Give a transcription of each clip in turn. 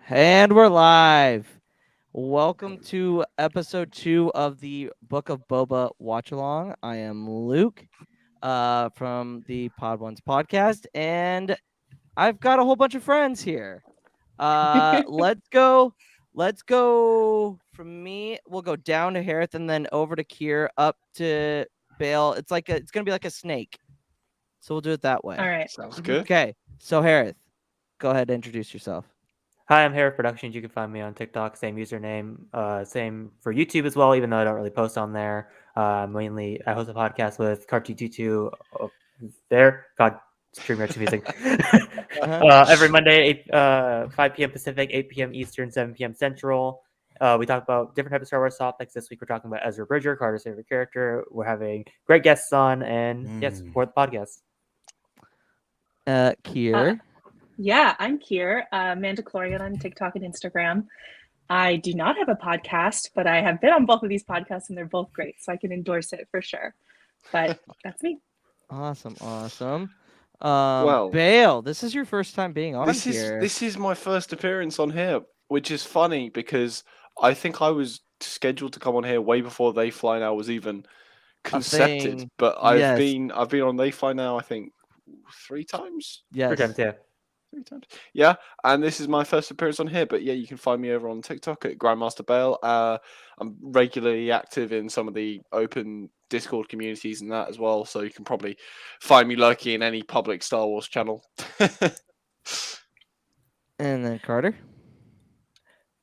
And we're live. Welcome to episode 2 of the Book of Boba Watch Along. I am Luke from the Pod Ones podcast, and I've got a whole bunch of friends here. Let's go. Let's go from me. We'll go down to Hereth and then over to Kier, up to Bale. It's gonna be like a snake. So we'll do it that way. All right. Sounds good. Okay. So Hereth, go ahead and introduce yourself. Hi, I'm Hereth Productions. You can find me on TikTok, same username, same for YouTube as well, even though I don't really post on there. Mainly, I host a podcast with Carty22 there. God, streamer to music. Every Monday, 5 p.m. Pacific, 8 p.m. Eastern, 7 p.m. Central. We talk about different types of Star Wars topics. This week, we're talking about Ezra Bridger, Carter's favorite character. We're having great guests on, and yes, support the podcast. Kier. Yeah, I'm Kier, Mandakoliarn on TikTok and Instagram. I do not have a podcast, but I have been on both of these podcasts, and they're both great, so I can endorse it for sure. But that's me. Awesome. Well, Bale, this is your first time being on this here. is my first appearance on here, which is funny because I think I was scheduled to come on here way before They Fly Now was even concepted. thing. But I've Yes. been on They Fly Now, I think 3 times. Yes. 3 times, yeah. 3 times. Yeah, and this is my first appearance on here. But yeah, you can find me over on TikTok at Grandmaster Bale. I'm regularly active in some of the open Discord communities and that as well, so you can probably find me lurking in any public Star Wars channel. And then Carter.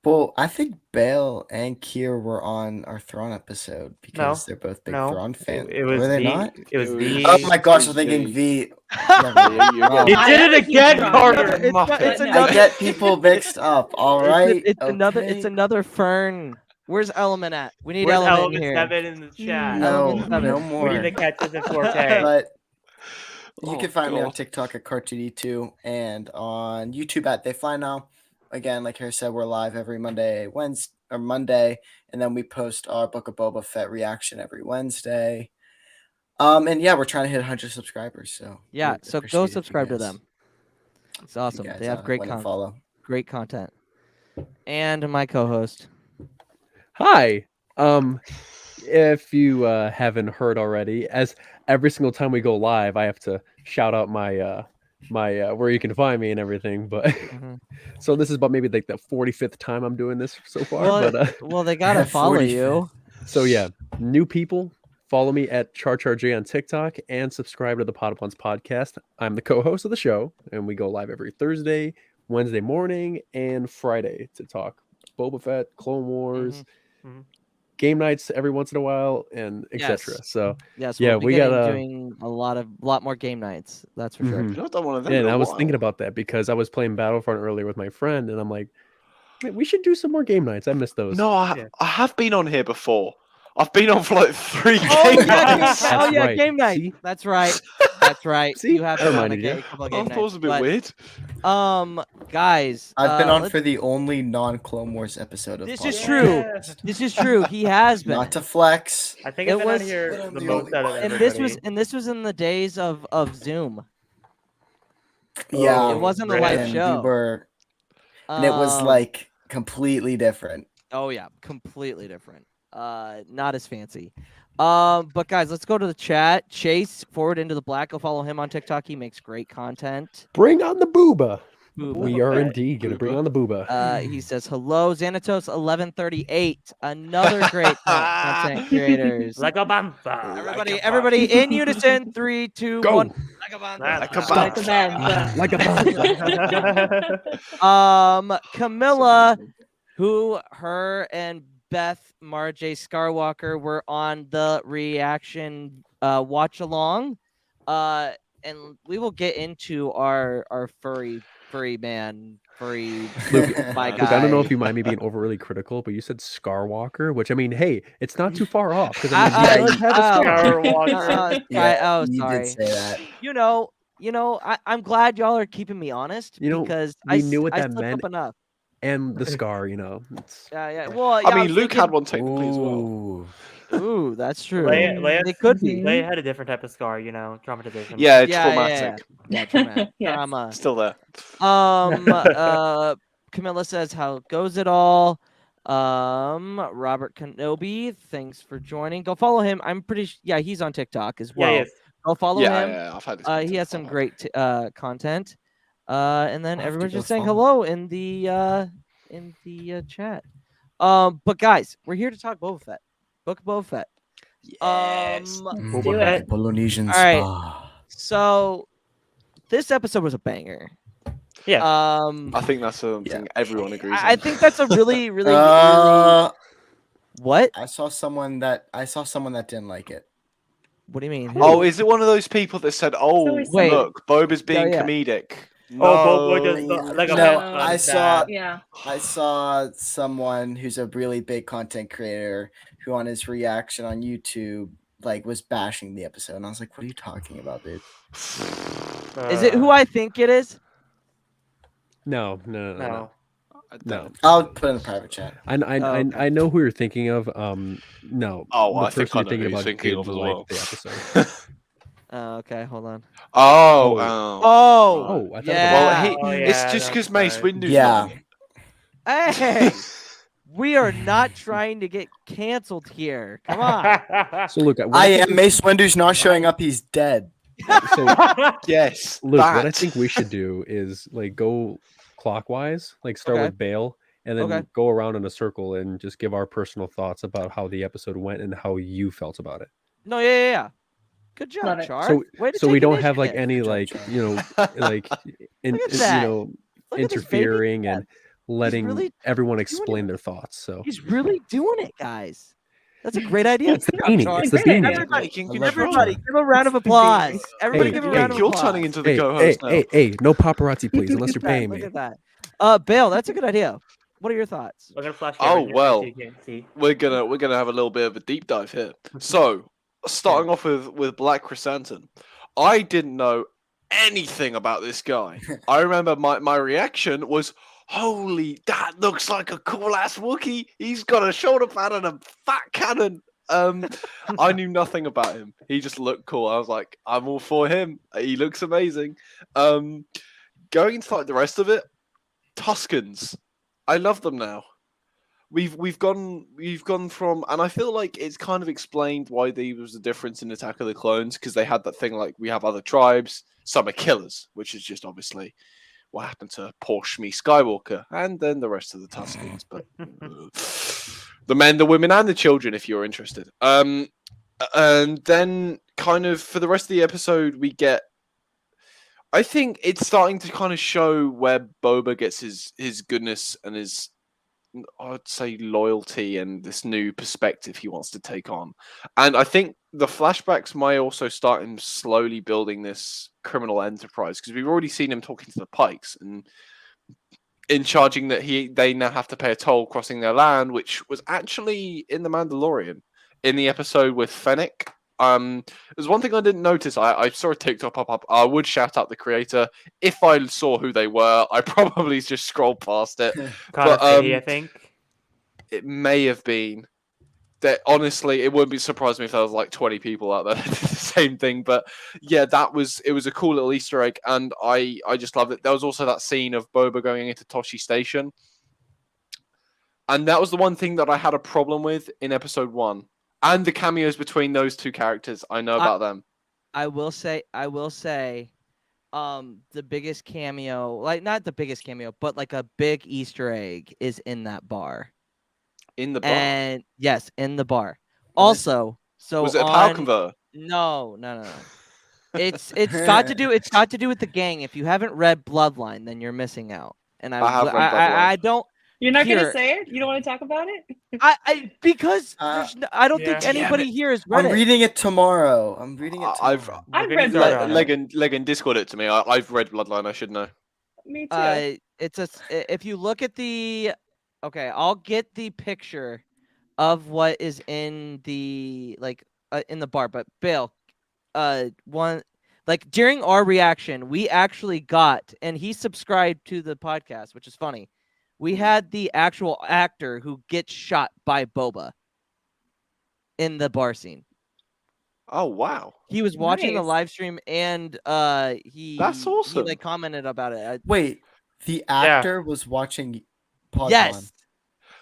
Well, I think Bale and Kier were on our Thrawn episode because they're both big No, Thrawn fans. It was were they V. not? It was It V. Oh my gosh, I'm V. thinking V. Yeah, you Wow. You I did am it a huge again, Thrawn Carter. fan. It's No. another. I get people mixed up. All right. It's another. okay. It's another Fern. Where's Element at? We need Where's Element Element here. 7 in the chat? No, Element seven. no We more. need to catch this in 4K. But you Oh, can find me on God. TikTok at Cartoony2 and on YouTube at They Fly Now. Again, like Harry said, we're live every Monday, and then we post our Book of Boba Fett reaction every Wednesday. And yeah, we're trying to hit 100 subscribers. So Yeah. we'd So appreciate go if you subscribe to guys- them. It's if you awesome. guys, They have great went and content. follow. Great content. And my co-host. Hi. If you haven't heard already, as every single time we go live, I have to shout out my where you can find me and everything. But Mhm. so this is about maybe like the 45th time I'm doing this so far. Well, But well, they gotta follow 45th. you. so yeah, new people follow me at CharCharJ on TikTok and subscribe to the Pod Ones podcast. I'm the co-host of the show, and we go live every Thursday, Wednesday morning, and Friday to talk Boba Fett, Clone Wars. Mhm. Game nights every once in a while, and etc. Yes. So Yes. Yeah, we'll be we getting- gotta- doing a lot more game nights. That's for sure. Mhm. I've not done one of them. yeah, in and a I was while. thinking about that because I was playing Battlefront earlier with my friend, and I'm like, "Man, we should do some more game nights. I miss those. No, Yeah. I have been on here before. I've been on for like 3 Oh game yeah, nights. That's oh yeah, right. game night. See? That's right. That's right. See? You have I been on a reminded you. couple of I game thought it was a bit nights. weird. But, guys, I've been on let's- for the only non-Clone Wars episode of This Pod is Ones. true. Yeah. This is true. He has been. Not to flex. I think It I've been was- on here But I'm the the most only out of one. everybody. and this was in the days of Zoom. Yeah, It wasn't a Right. live and show. we were, and it was Um, like completely different. oh yeah, completely different. Not as fancy. But guys, let's go to the chat. Chase Forward into the Black. Go follow him on TikTok. He makes great content. Bring on the booba. Booba. We are Fett. indeed gonna bring on the booba. He says hello, Xanatos 1138. Another great content creators. Like a bumper. Everybody in unison. 3, 2, Go. 1. Like a band. Like a Like a band. Like a Camilla, who her and Beth Marjay Scarwalker were on the reaction watch along. And we will get into our furry man, Luke, my Luke, guy. I don't know if you mind me being overly critical, but you said Scarwalker, which I mean, hey, it's not too far off. Because I mean, I- he does have a oh. scar. Scarwalker. Oh, you sorry. did say that. You know, I'm glad y'all are keeping me honest You know, because we knew what I that stuck meant. up enough. And the scar, it's Yeah. Well, I yeah, mean, was Luke had thinking- one technically as well. Ooh. Ooh, that's true. Leia, They could be. Leia had a different type of scar, traumatization. Yeah, it's Yeah, traumatic. Yeah, trauma. Yes. Trauma. Still there. Camilla says, "How goes it all?" Robert Kenobi, thanks for joining. Go follow him. I'm pretty yeah, he's on TikTok as well. yes. Go follow him. Yeah, I've had this. He has some great content. And then I'll have to everybody's go just saying follow. hello in the chat. But guys, we're here to talk Boba Fett. Book of Boba Fett. Yes. Let's Boba do Fett, it. the Polynesian All right. spa. So this episode was a banger. Yeah. I think that's something everyone agrees on. I think that's a really, really, really. What? I saw someone that didn't like it. What do you mean? Oh, is it one of those people that said, "Oh, always Wait. look, Boba's being yeah. comedic"? Boba No. just like a No, man I on saw- that. Yeah. I saw someone who's a really big content creator who on his reaction on YouTube like was bashing the episode, and I was like, "What are you talking about, dude?" Is it who I think it is? No. No. No. I'll put it in the private chat. I know who you're thinking of. No. Oh, the I think person I you're know thinking who he's about thinking did of as like well. the episode. Okay, hold on. Oh, Oh, I thought yeah. it Well, Oh, it's yeah, just because that's Mace fine. Windu's Yeah. not. Hey, we are not trying to get canceled here. Come on. So look, I am Mace Windu's not showing up. He's dead. So Yes, Luke, what I that. think we should do is like go clockwise, like start Okay. with Bale, and then Okay. go around in a circle and just give our personal thoughts about how the episode went and how you felt about it. No, yeah. Good job, Love it. Char. So, Way to so we take don't have like initiative. any Good like job, you know like Look at that. know Look at this baby interfering step. and letting really everyone doing explain it. their thoughts. So He's really doing it, guys. That's a great idea. it's the Good job, beanie. Char. It's the Great beanie. idea. Everybody, Taking I love control. everybody, give a round of applause. Everybody, Hey, give a hey, round of You're applause. turning into the Hey, co-host now. hey, no paparazzi, please, unless you're Look at that, paying look me. at that. Bale, that's a good idea. What are your thoughts? We're gonna flash Oh, camera here well. so you can't see. We're gonna have a little bit of a deep dive here. So, starting off with Black Chrysanthemum, I didn't know anything about this guy. I remember my reaction was, "Holy, that looks like a cool ass Wookiee. He's got a shoulder pad and a fat cannon." I knew nothing about him. He just looked cool. I was like, I'm all for him. He looks amazing. Going into like the rest of it, Tuscans. I love them now. We've gone from, and I feel like it's kind of explained why there was a difference in Attack of the Clones, because they had that thing like we have other tribes, some are killers, which is just obviously what happened to poor Shmi Skywalker, and then the rest of the Tuscans, but the men, the women, and the children, if you're interested. And then kind of for the rest of the episode, we get. I think it's starting to kind of show where Boba gets his goodness and his, I'd say, loyalty and this new perspective he wants to take on. And I think the flashbacks may also start him slowly building this criminal enterprise, because we've already seen him talking to the Pikes and in charging that they now have to pay a toll crossing their land, which was actually in the Mandalorian in the episode with Fennec. There's one thing I didn't notice. I saw a TikTok pop up. I would shout out the creator. If I saw who they were, I probably just scrolled past it. Connor Fahey, I think. It may have been. That honestly, it wouldn't be surprised me if there was like 20 people out there that did the same thing. But yeah, it was a cool little Easter egg, and I just loved it. There was also that scene of Boba going into Toshi Station, and that was the one thing that I had a problem with in episode 1. And the cameos between those two characters, I know about them. I will say, the biggest cameo, like not the biggest cameo, but like a big Easter egg is in that bar. In the bar. And yes, in the bar. Also, so was it a power converter? No. It's got to do with the gang. If you haven't read Bloodline, then you're missing out. And I have read Bloodline. I don't. You're not Here. gonna say it? You don't want to talk about it? Because I don't think Yeah. anybody here has read I'm it. reading it tomorrow. I'm reading it I've tomorrow. I've We're read gonna Bloodline. start on it. Legan Discord it to me. I've read Bloodline. I should know. Me too. If you look at the, okay, I'll get the picture of what is in the in the bar. But Bale, one like during our reaction, we actually got, and he subscribed to the podcast, which is funny. We had the actual actor who gets shot by Boba in the bar scene. Oh wow, He was watching the Nice. live stream, and That's awesome. He like commented about it. Wait, The actor was watching Pod Yes.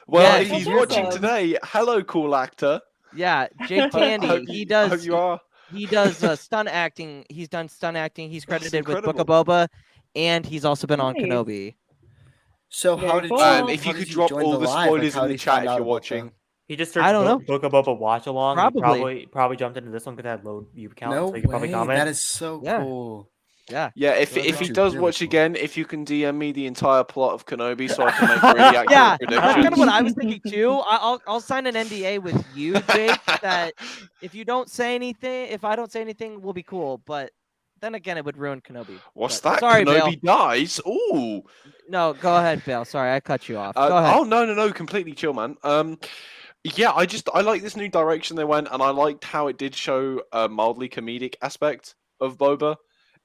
Well, Yes. if he's That's watching awesome. today, hello, cool actor. Yeah, Jake Tandy. Hope He you does. are. He does stunt acting. He's done stunt acting. He's That's credited with Book of incredible. Boba, and he's also been on Nice. Kenobi. So Very how did cool. you? If how you did could drop join all the live? Like, spoilers how in did the you chat find if out you're about the- watching. He just I searched don't know. Book of Boba Watch Along. Probably. He probably jumped into this one because it had low view count, No so you could probably way. comment. That is so Yeah. cool. Yeah. Yeah, if It was he on- does Really watch cool. again, if you can DM me the entire plot of Kenobi so I can make really accurate Yeah, predictions. that's kind of what I was thinking too. I'll sign an NDA with you, Jake, that if you don't say anything, if I don't say anything, we'll be cool. But then again, it would ruin Kenobi. What's But that? Sorry, Kenobi Bale. dies? Ooh. No, go ahead, Bale. Sorry, I cut you off. Go ahead. Oh no, completely chill, man. Yeah, I like this new direction they went, and I liked how it did show a mildly comedic aspect of Boba,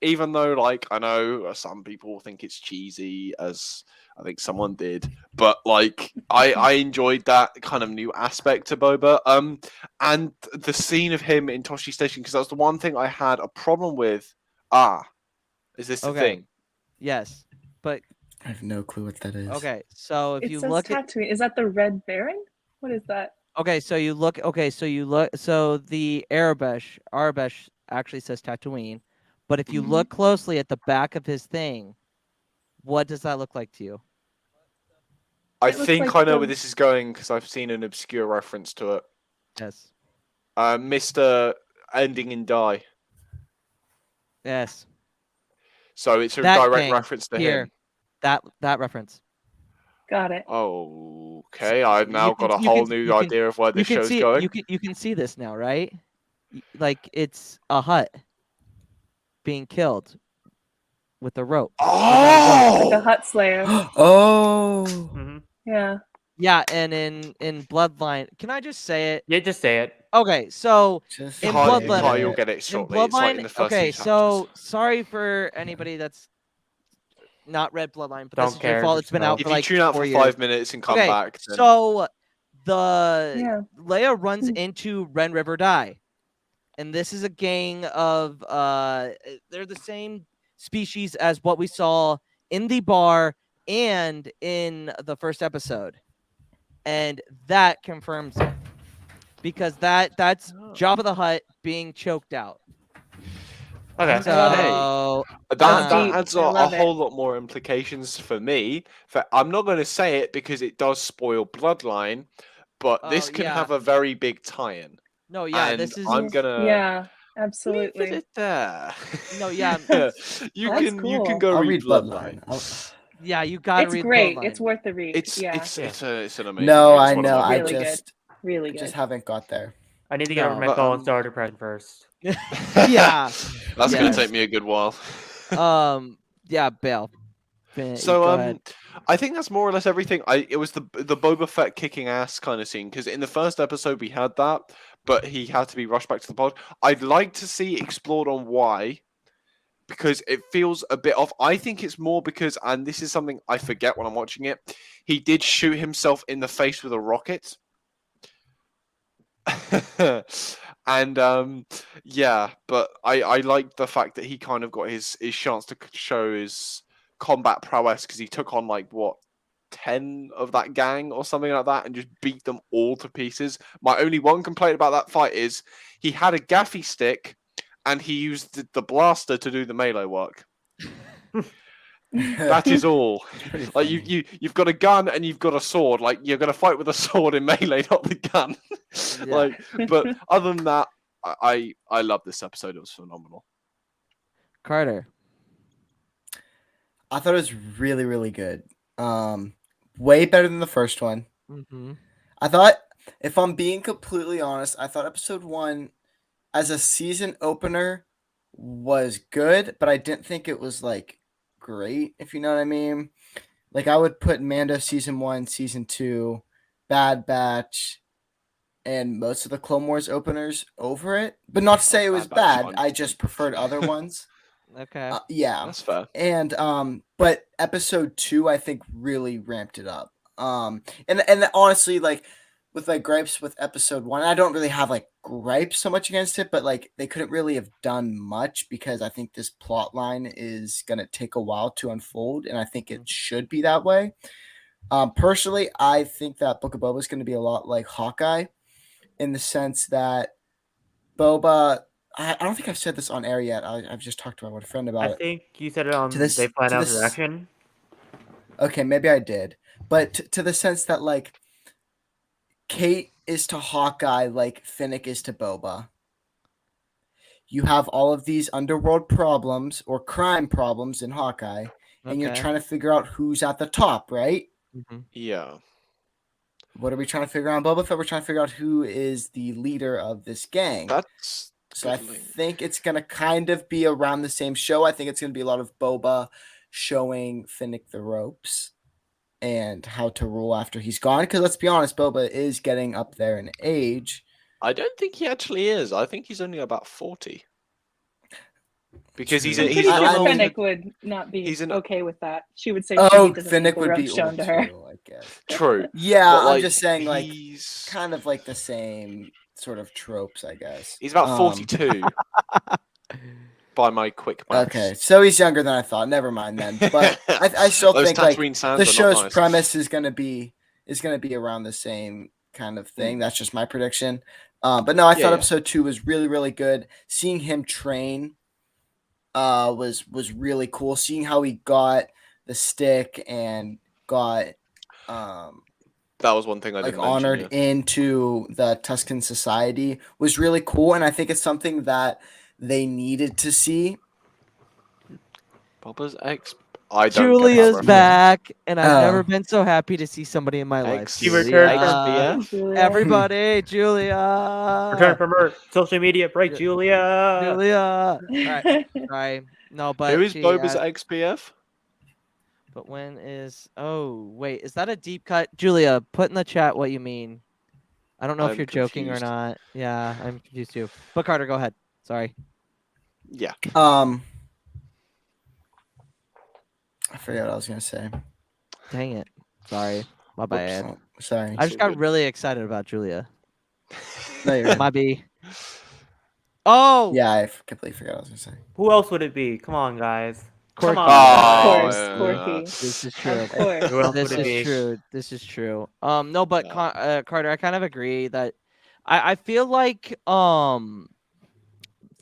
even though, like, I know some people think it's cheesy, as I think someone did, but like, I enjoyed that kind of new aspect to Boba. And the scene of him in Toshi Station, because that's the one thing I had a problem with. Is this the Okay. thing? Yes, but I have no clue what that is. okay. So if It you says look at Tatooine. Is that the Red Baron? What is that? okay, so you look. So the Arabesh actually says Tatooine, but if you Mhm. look closely at the back of his thing, what does that look like to you? I It looks think like I know the- where this is going because I've seen an obscure reference to it. Yes. Mr. Ending in Die. Yes. So it's a That direct thing reference to here. him. That reference. Got it. Okay, I've now You can- got a you whole can- new you can- idea of where You this can show's see going. you can see this now, right? Like it's a hut being killed with a rope. Like a Oh! Hut Slayer. Oh. hmm Yeah. Yeah, and in Bloodline, can I just say it? Yeah, just say it. Okay, so Just In Carl, Bloodline- Carl, you'll get it in shortly. It's like in Bloodline, the first okay, few so chapters. sorry for anybody that's not read Bloodline, but Don't this is your care, fault. just It's been know. out If for you like tune out 4 for years. 5 minutes and come Okay, back, then... so the Yeah. Leia runs Hmm. into Ren River Die, and this is a gang of they're the same species as what we saw in the bar and in the first episode, and that confirms it because that's Oh. Jabba the Hutt being choked out. Okay. So That deep. adds I a love it. whole lot more implications for me. I'm not going to say it because it does spoil Bloodline, but this Oh, can yeah. have a very big tie-in. no, yeah, and this is I'm gonna Yeah. leave Absolutely. it there. No, yeah. you That's can cool. go I'll read read Bloodline. yeah. You gotta It's read great. Bloodline. It's worth the read. It's yeah. it's an amazing. No, read. It's I one of know. my I Really good. just Really good. just haven't got there. I need to get over No, my but, Fallen Star depression first. yeah. That's gonna Yes. take me a good while. Yeah, Bale. So Go ahead. I think that's more or less everything. It was the Boba Fett kicking ass kind of scene because in the first episode we had that, but he had to be rushed back to the pod. I'd like to see explored on why, because it feels a bit off. I think it's more because, and this is something I forget when I'm watching it, he did shoot himself in the face with a rocket. And yeah, but I like the fact that he kind of got his chance to show his combat prowess because he took on like what 10 of that gang or something like that and just beat them all to pieces. My only one complaint about that fight is he had a gaffy stick and he used the blaster to do the melee work. That is all. Pretty Like funny. you've got a gun and you've got a sword. Like you're gonna fight with a sword in melee, not the gun. Yeah. Like, but other than that, I love this episode. It was phenomenal. Carter. I thought it was really, really good. Way better than the first one. Mm-hmm. I thought, if I'm being completely honest, I thought episode 1 as a season opener was good, but I didn't think it was like great, if you know what I mean. Like I would put Mando season 1, season 2, Bad Batch, and most of the Clone Wars openers over it. But not to say it was Bad Batch, bad. fine. I just preferred other ones. Okay. Yeah. That's fair. And but episode 2 I think really ramped it up. And honestly, like with like gripes with episode 1. I don't really have like gripes so much against it, but like they couldn't really have done much because I think this plot line is gonna take a while to unfold, and I think it should be that way. Personally, I think that Book of Boba is going to be a lot like Hawkeye, in the sense that Boba. I don't think I've said this on air yet. I've just talked to my one friend about I it. think you said it on To this- They Fly to Now this- Reaction. Okay, maybe I did, but to the sense that like Kate is to Hawkeye like Finnick is to Boba. You have all of these underworld problems or crime problems in Hawkeye, and you're Okay. trying to figure out who's at the top, right? Mhm. Yeah. What are we trying to figure out on Boba Fett? We're trying to figure out who is the leader of this gang. That's So I good link. think it's going to kind of be around the same show. I think it's going to be a lot of Boba showing Finnick the ropes and how to rule after he's gone. Because let's be honest, Boba is getting up there in age. I don't think he actually is. I think he's only about 40. Because he's I'm I'm he's pretty not sure known- Fennec would not be he's an- okay with that. She would say Oh, she doesn't Finnick need the would be ropes shown old to her. too, I guess. True. Yeah, But, I'm just saying, like, he's kind of like the same sort of tropes, I guess. he's about 42 by my quick maths. Okay, so he's younger than I thought. Never mind then. But I still Those think like Tatooine sands the are not show's nice. premise is gonna be around the same kind of thing. That's just my prediction. But no, I thought yeah. episode 2 was really, really good. Seeing him train was really cool. Seeing how he got the stick and got That was one thing I like didn't honored mention. Yeah. into the Tuscan society was really cool, and I think it's something that they needed to see. Boba's ex. I don't Julia's get that back, and I've Oh. never been so happy to see somebody in my life. Ex- She returned Julia. from- XBF? Everybody, Julia. Return from her social media break, Ju- Julia. Julia. Right. Sorry. No, but Who is she, Boba's XPF? But when is? Oh, wait. Is that a deep cut? Julia, put in the chat what you mean. I don't know if I'm you're joking or confused. not. Yeah, I'm confused too. But Carter, go ahead. Sorry. Yeah. I forgot what I was gonna say. Dang it. Sorry. My bad. Oh, sorry. I just all got good. really excited about Julia. No, you're good. My B. Oh. Yeah, I completely forgot what I was gonna say. Who else would it be? Come on, guys. Corky. Come on. Oh, Of course, yeah. Corky. This is true. Of course. Who else This would it is be? true. This is true. No, but Yeah. Carter, I kind of agree that I feel like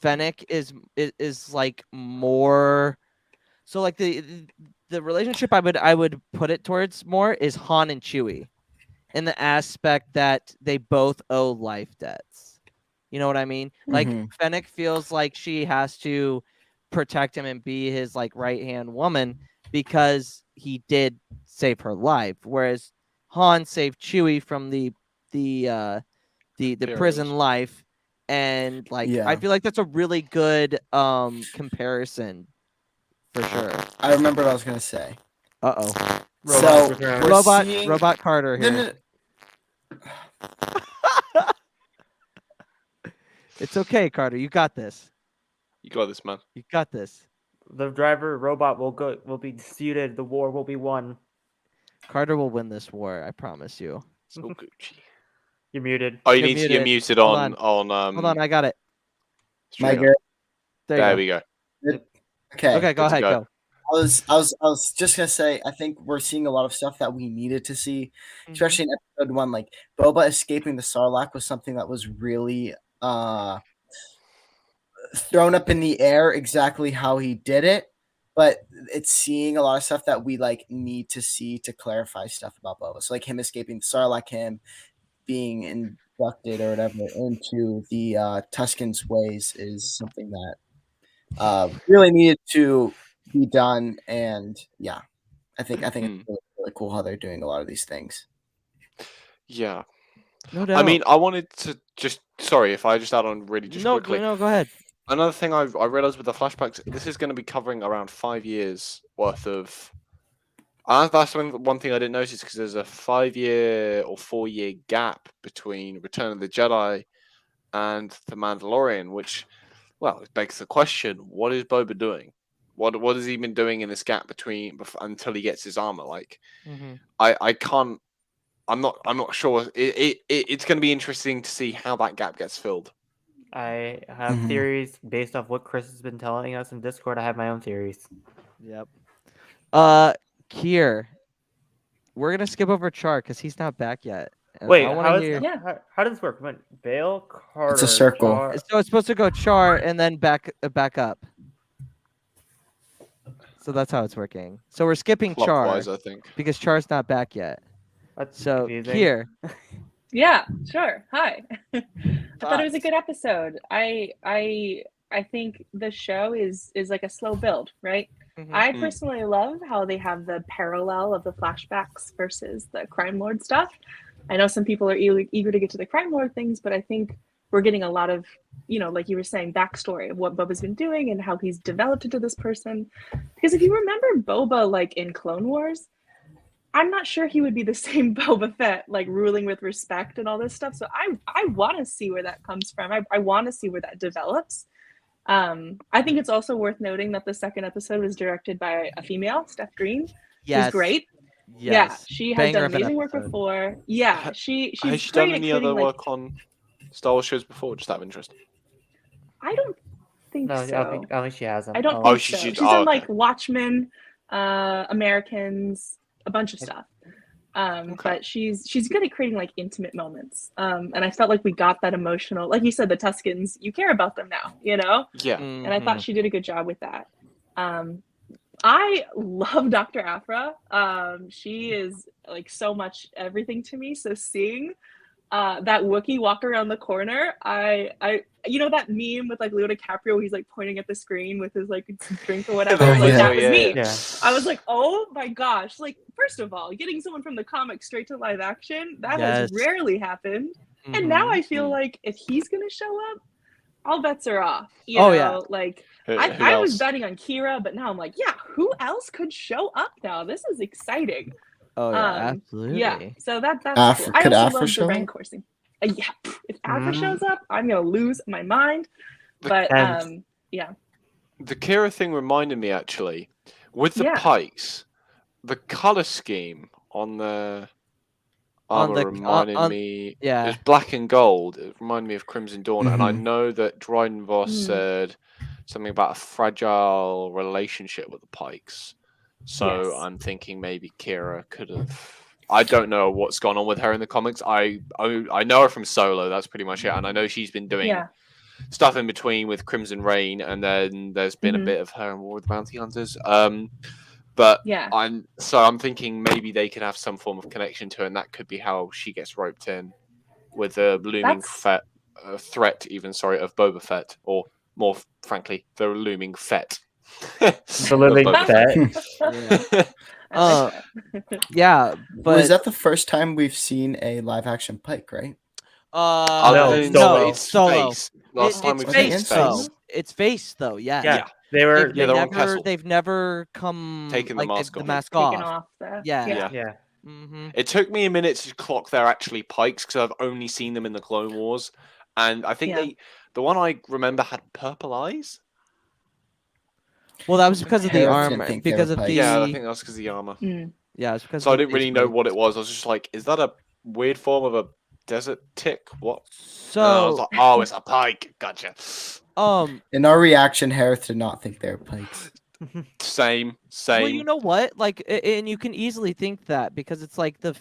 Fennec is like more. So like the relationship I would put it towards more is Han and Chewie, in the aspect that they both owe life debts. You know what I mean? Like Mhm. Fennec feels like she has to protect him and be his like right hand woman because he did save her life, whereas Han saved Chewie from the prison Imperials. life, and like I Yeah. feel like that's a really good comparison for sure. I remember what I was gonna say. Uh-oh. So return. we're Robot seeing... Robot Carter No, here. no, It's okay, Carter. You got this. You got this, man. You got this. The driver robot will be disputed. The war will be won. Carter will win this war, I promise you. It's all Gucci. You're muted. Oh, you You're need to get muted. muted Hold on Hold on, I got it. My stream. girl. There There you we go. Okay. go. Okay, go good to ahead, go. go. I was just gonna say I think we're seeing a lot of stuff that we needed to see, especially in episode 1. Like Boba escaping the Sarlacc was something that was really thrown up in the air exactly how he did it, but it's seeing a lot of stuff that we like need to see to clarify stuff about Boba. So like him escaping the Sarlacc, him being inducted or whatever into the Tuscan's ways is something that really needed to be done. And yeah, I think it's really, really cool how they're doing a lot of these things. Yeah. No doubt. I mean, I wanted to just sorry if I just add on really just no, quickly. no, go ahead. Another thing I realized with the flashbacks, this is going to be covering around 5 years worth of. That's one thing I didn't notice because there's a 5-year or 4-year gap between Return of the Jedi and the Mandalorian, which, well, it begs the question: what is Boba doing? What has he been doing in this gap between until he gets his armor? Like, Mm-hmm. I can't I'm not sure. It's going to be interesting to see how that gap gets filled. I have Mhm. theories based off what Chris has been telling us in Discord. I have my own theories. Yep. Kier, we're gonna skip over Char because he's not back yet. And Wait, I want how to is hear. Yeah. how does this work? When Bale, Carter, circle. Char- So it's supposed to go Char and then back up. So that's how it's working. So we're skipping Char Clockwise, I think. because Char's not back yet. That's So confusing. Kier, Yeah, sure. Hi. I thought it was a thoughts? good episode. I think the show is like a slow build, right? Mhm. I Mm. personally love how they have the parallel of the flashbacks versus the crime lord stuff. I know some people are eager to get to the crime lord things, but I think we're getting a lot of, like you were saying, backstory of what Boba's been doing and how he's developed into this person. Because if you remember Boba, like in Clone Wars, I'm not sure he would be the same Boba Fett, like ruling with respect and all this stuff. So I want to see where that comes from. I want to see where that develops. I think it's also worth noting that the second episode was directed by a female, Steph Green, Yes. who's great. Yes. Yeah, she has Banger done of an amazing work episode. before. Yeah, she's Has she great done at any creating, other like, work on Star Wars shows before? Just out of interest. I don't think No, so. I don't think she has them. I don't Oh, think she so. should- She's oh, done okay. like Watchmen, Americans, a bunch of stuff. But she's good at creating like intimate moments. And I felt like we got that emotional, like you said, the Tuscans, you care about them now, Yeah. And I Mhm. thought she did a good job with that. I love Dr. Afra. She is like so much everything to me. So seeing that Wookiee walk around the corner, I that meme with like Leo DiCaprio where he's like pointing at the screen with his like drink or whatever. Oh, Like yeah. that was me. Yeah. I was like, oh my gosh! Like, first of all, getting someone from the comic straight to live action, that has Yes. rarely happened. And now Mhm. I feel like if he's gonna show up, all bets are off. Oh, yeah. Like Who I was else? betting on Kira, but now I'm like, yeah, who else could show up now? This is exciting. Oh yeah, absolutely. Yeah, so that's Afra- cool. I could also Afra love show the up? rank coursing. Yeah, if Afra Mm. shows up, I'm gonna lose my mind. But And- yeah, The Kira thing reminded me actually, with the Yeah. pikes, the color scheme on the On armor the- reminded on- me. yeah. It was black and gold. It reminded me of Crimson Dawn, and I Mhm. know that Dryden Voss Mm. said something about a fragile relationship with the pikes. So Yes. I'm thinking maybe Kira could have. I don't know what's gone on with her in the comics. I know her from Solo. That's pretty much it, and I know she's been doing yeah, stuff in between with Crimson Reign, and then there's been a Mhm. bit of her in War of the Bounty Hunters. But yeah. I'm thinking maybe they could have some form of connection to her, and that could be how she gets roped in with the looming That's- threat, even of Boba Fett, or more frankly, the looming Fett. The living Boba Fett. I like that. Yeah, but Was that the first time we've seen a live action Pike, right? No, it's Solo. It's Solo. face. Last time it's we've face seen though. face. It's face though. Yeah. Yeah. Yeah. They were. They've, Yeah, they're on never, Kessel. they've never come Taken the like, mask the off. mask Taken off. off the Yeah. Yeah. Yeah. Mm-hmm. It took me a minute to clock they're actually pikes because I've only seen them in the Clone Wars, and I think Yeah. the one I remember had purple eyes. Well, that was because of the Hereth armor. didn't think they Because were of the pikes. Yeah, I think that's because of the armor. Mm. yeah, it's because. So of I the didn't really face know blade. what it was. I was just like, is that a weird form of a desert tick? What? And I was So like, oh, it's a pike. Gotcha. In our reaction, Hereth did not think they were Pikes. Same. well, you know what? Like, and you can easily think that because it's like the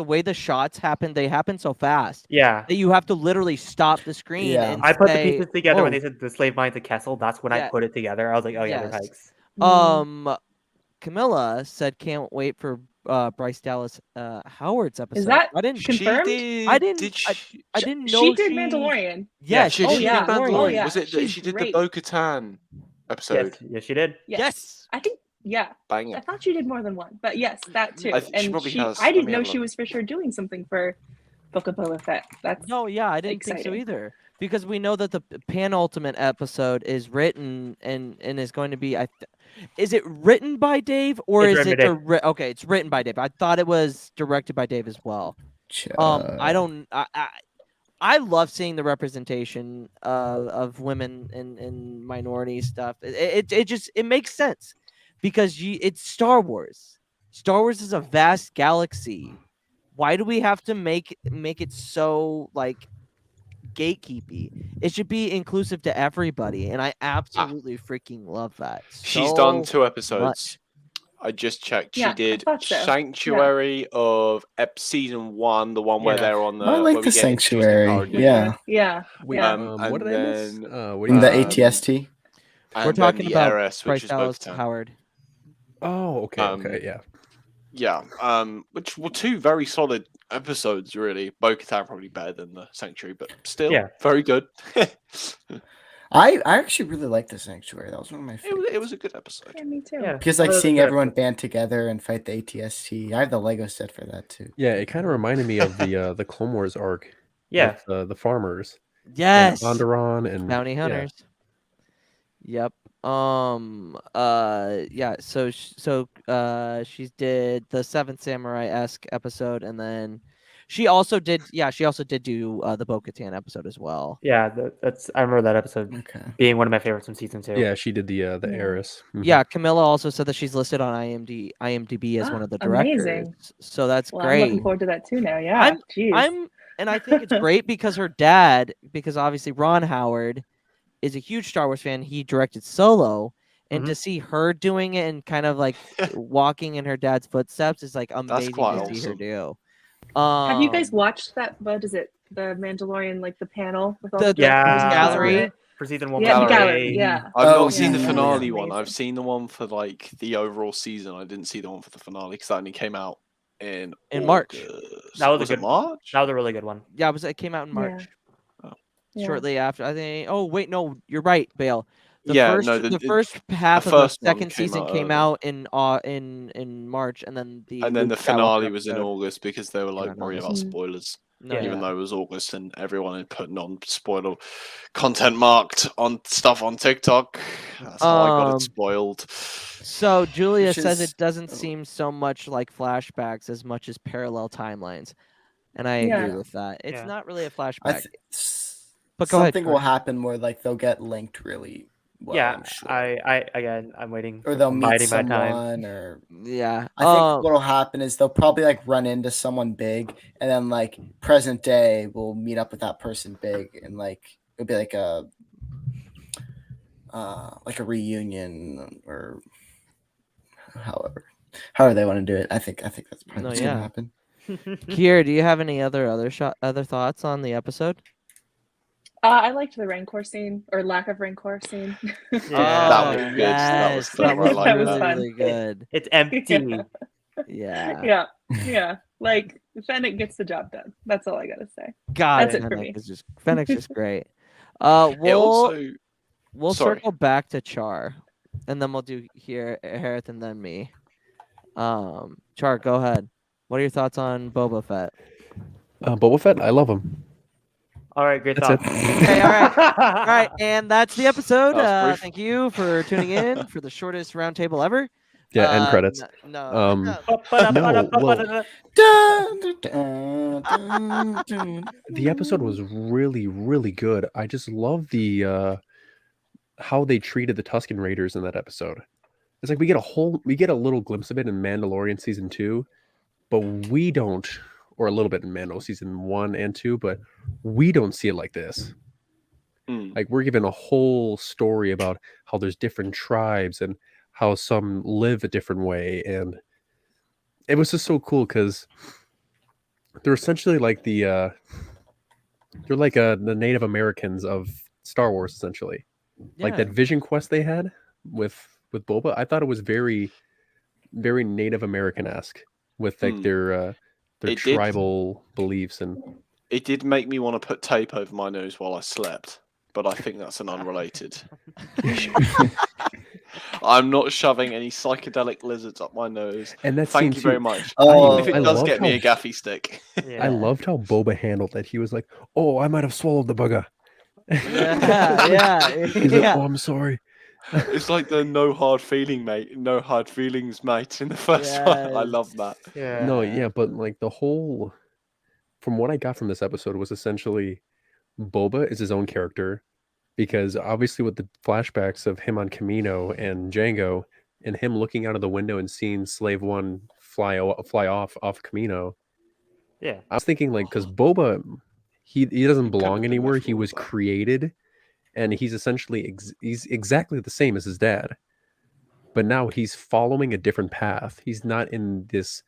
way the shots happen. They happen so fast Yeah. that you have to literally stop the screen. Yeah. And I put the say, pieces together when "Oh, they said the slave mines at Kessel. That's when I Yeah. put it together. I was like, oh yeah, they're Yes. Pikes. Camilla said can't wait for Bryce Dallas Howard's episode. that I didn't. confirmed? I didn't. Did I didn't know She did Mandalorian. Yeah, she Oh, did yeah. Mandalorian. Oh, yeah. Was it that She's she did great. the Bo-Katan episode? Yes, she did. Yes. I think. Yeah, Bang I it. thought she did more than one, but yes, that too. I think she And probably has. I Let didn't me know have a she look. was for sure doing something for Book of Boba Fett. That's No, yeah, I didn't think so exciting. either. Because we know that the penultimate episode is written and is going to be. Is it written by Dave or It's is written it by Dave. okay? It's written by Dave. I thought it was directed by Dave as well. I don't. I love seeing the representation of women and minority stuff. It just makes sense because it's Star Wars. Star Wars is a vast galaxy why do we have to make it so like gatekeepy? It should be inclusive to everybody, and I absolutely freaking love that. She's done So 2 episodes. much. I just checked. Yeah, She I did thought so. Yeah. Sanctuary of season 1, the one where Yeah. they're on the. I where like we the get introduced to Sanctuary. Cara Dune. Yeah. Yeah. Wait, Yeah. what did and I miss? then What do you The mean? ATST. and We're then talking the about Heiress, which Bryce is Dallas Bo-Katan. Howard. Oh, okay, Um, yeah. Yeah, which were 2 very solid episodes, really. Bo-Katan probably better than the Sanctuary, but still Yeah. very good. I actually really like the Sanctuary. That was one of my favorites. it was a good episode. Yeah, me too. Yeah. Because like Well, seeing good everyone episode. band together and fight the ATST. I have the Lego set for that too. Yeah, it kind of reminded me of the Clone Wars arc. Yeah. With, the farmers. Yes. And Onderon and Bounty yeah. hunters. Yep. Yeah. So she did the Seventh Samurai-esque episode, and then she also did do the Bo-Katan episode as well. Yeah, that's I remember that episode Okay. being one of my favorites from season 2. Yeah, she did the Yeah. Heiress. Mhm. Yeah, Camilla also said that she's listed on IMDb as one of the directors. Amazing. So that's Well, I'm great. looking forward to that too now. Yeah. Jeez. And I think it's great because her dad, because obviously Ron Howard is a huge Star Wars fan. He directed Solo, and to see her doing it and kind of like walking in her dad's footsteps is like amazing quite to see her awesome. do. Have you guys watched that? What is it? The Mandalorian, like the panel with all The Yeah. gallery? For season 1. Yeah, the Gallery. gallery. Yeah. I've Oh, not seen the yeah. finale one. Amazing. I've seen the one for like the overall season. I didn't see the one for the finale because that only came out in March. August. That was a it good- March. That was a really good one. Yeah, it came out in Yeah. March. Yeah. Shortly after, I think. Oh wait, no, you're right, Bale. The Yeah, first, no, the first half the of the first one second came season out came early. out in March, and then the And then Luke the finale Skywalker was in episode. August because they were like out in worried about August. spoilers. No, Yeah. Even though it was August and everyone had put non-spoiler content marked on stuff on TikTok. That's how I got Um, it spoiled. So Julia Which says is- it doesn't oh. seem so much like flashbacks as much as parallel timelines, and I Yeah. agree with that. It's Yeah. not really a flashback. I th- But go ahead, something Troy. will happen where like they'll get linked really well. yeah, I'm sure. I'm waiting. Or they'll I'm meet biding my time. someone, or Yeah. I think what'll happen is they'll probably like run into someone big, and then like present day we'll meet up with that person big, and like it'll be like a reunion or however they want to do it. I think that's probably No, what's yeah. gonna happen. Kier, do you have any other thoughts on the episode? I liked the Rancor scene or lack of Rancor scene. Yeah. That was good. That was Yes, clever. I like That was that. fun. really good. It's empty. Yeah. Yeah. Like Fennec gets the job done. That's all I gotta say. God, That's it for Fennec me. is just Fennec's just great. It We'll also sorry. circle back to Char, and then we'll do here Hereth and then me. Char, go ahead. What are your thoughts on Boba Fett? Boba Fett, I love him. All right, great That's it. thought. Okay, all right. All right, and that's the episode. That was brief. Thank you for tuning in for the shortest roundtable ever. Yeah, end credits. No. The episode was really, really good. I just love the how they treated the Tusken Raiders in that episode. It's like we get a little glimpse of it in Mandalorian season 2, but we don't, or a little bit in Mando season 1 and 2, but we don't see it like this. Like we're given a whole story about how there's different tribes and how some live a different way, and it was just so cool because they're essentially like the Native Americans of Star Wars, essentially. Like that vision quest they had with Boba, I thought it was very, very Native American-esque with like their It did. tribal beliefs, and It did make me want to put tape over my nose while I slept, but I think that's an unrelated issue. I'm not shoving any psychedelic lizards up my nose. and that Thank scene you very too, much. Oh, Even if I it does loved get me how- a gaffy stick. Yeah. I loved how Boba handled that. He was like, "Oh, I might have swallowed the bugger." Yeah. He's like, "Oh, I'm sorry." It's like the no hard feelings, mate, in the first one. I Yes. love that. Yeah. No, yeah, but like the whole, from what I got from this episode was essentially Boba is his own character, because obviously with the flashbacks of him on Camino and Django and him looking out of the window and seeing Slave One fly off Camino, Yeah. I was thinking like because Boba, he doesn't He couldn't belong have done anywhere. much He more was with that. created, and he's essentially he's exactly the same as his dad, but now he's following a different path. He's not in this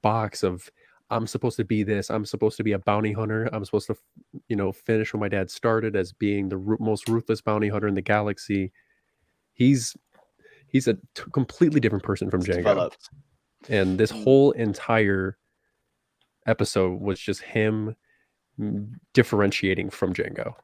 box of I'm supposed to be this. I'm supposed to be a bounty hunter. I'm supposed to, finish what my dad started as being the most ruthless bounty hunter in the galaxy. He's a completely different person from It's Django, developed. and this Mm. whole entire episode was just him differentiating from Django.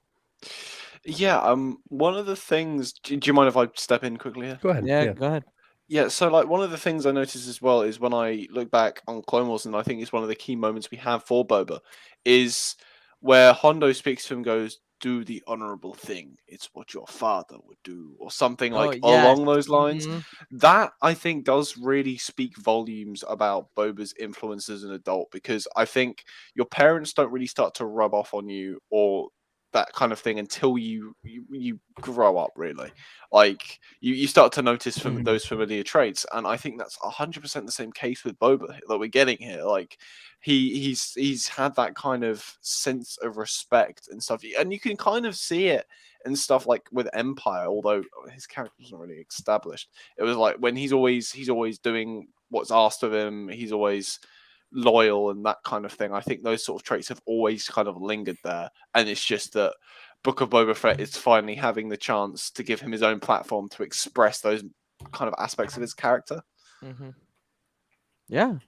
Yeah, one of the things. Do you mind if I step in quickly here? Go ahead. Yeah, Yeah. go ahead. Yeah, so like one of the things I noticed as well is when I look back on Clone Wars, and I think it's one of the key moments we have for Boba, is where Hondo speaks to him, goes, "Do the honorable thing. It's what your father would do," or something Oh, like yes. along those lines. Mhm. That I think does really speak volumes about Boba's influence as an adult, because I think your parents don't really start to rub off on you or that kind of thing until you grow up, really. Like you start to notice from those familiar traits, and I think that's 100% the same case with Boba that we're getting here. Like he's had that kind of sense of respect and stuff, and you can kind of see it and stuff like with Empire, although his character wasn't really established. It was like when he's always doing what's asked of him, he's always loyal and that kind of thing. I think those sort of traits have always kind of lingered there, and it's just that Book of Boba Fett is finally having the chance to give him his own platform to express those kind of aspects of his character. Mm-hmm. Yeah.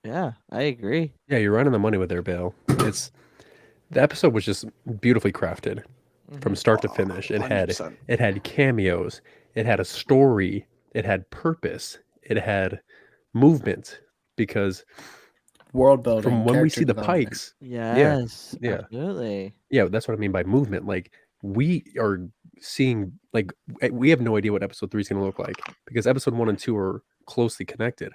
Yeah, I agree. Yeah, you're right on the money with their Bale. The episode was just beautifully crafted from start to finish. It had 100%. cameos, it had a story, it had purpose, it had movement. Because World building. from when we see the development. Pikes, Yes. yeah. Absolutely. yeah, that's what I mean by movement. Like we are seeing, like we have no idea what episode 3 is going to look like because episode 1 and 2 are closely connected.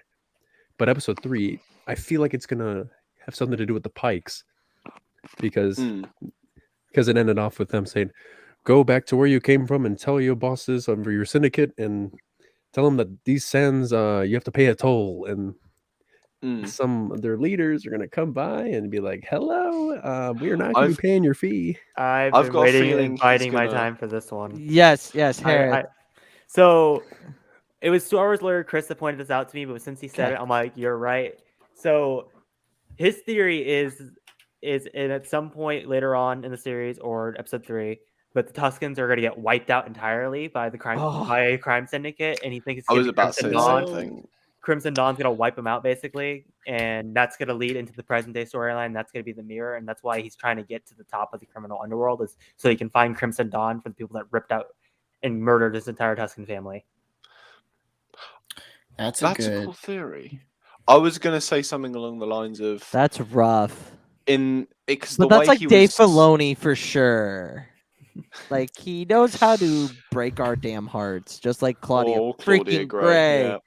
But episode 3, I feel like it's going to have something to do with the Pikes because it ended off with them saying, "Go back to where you came from and tell your bosses of your syndicate and tell them that these sands, you have to pay a toll." And some of their leaders are going to come by and be like, "Hello, we are not going to be paying your fee." I've I've been got a waiting feeling and he's biding my gonna- time for this one. Yes, Hereth. So it was Star Wars lawyer Chris that pointed this out to me, but since he said it, I'm like, you're right. So his theory is at some point later on in the series or episode 3, but the Tuscans are going to get wiped out entirely by the crime syndicate, and he thinks it's I going was to be about to say Crimson the Dawn. same thing. Crimson Dawn's going to wipe them out basically, and that's going to lead into the present day storyline. That's going to be the mirror, and that's why he's trying to get to the top of the criminal underworld, is so he can find Crimson Dawn for the people that ripped out and murdered his entire Tuscan family. That's a cool theory. I was gonna say something along the lines of That's rough. But that's like Dave Filoni for sure. Like he knows how to break our damn hearts, just like Claudia freaking Gray. Yeah.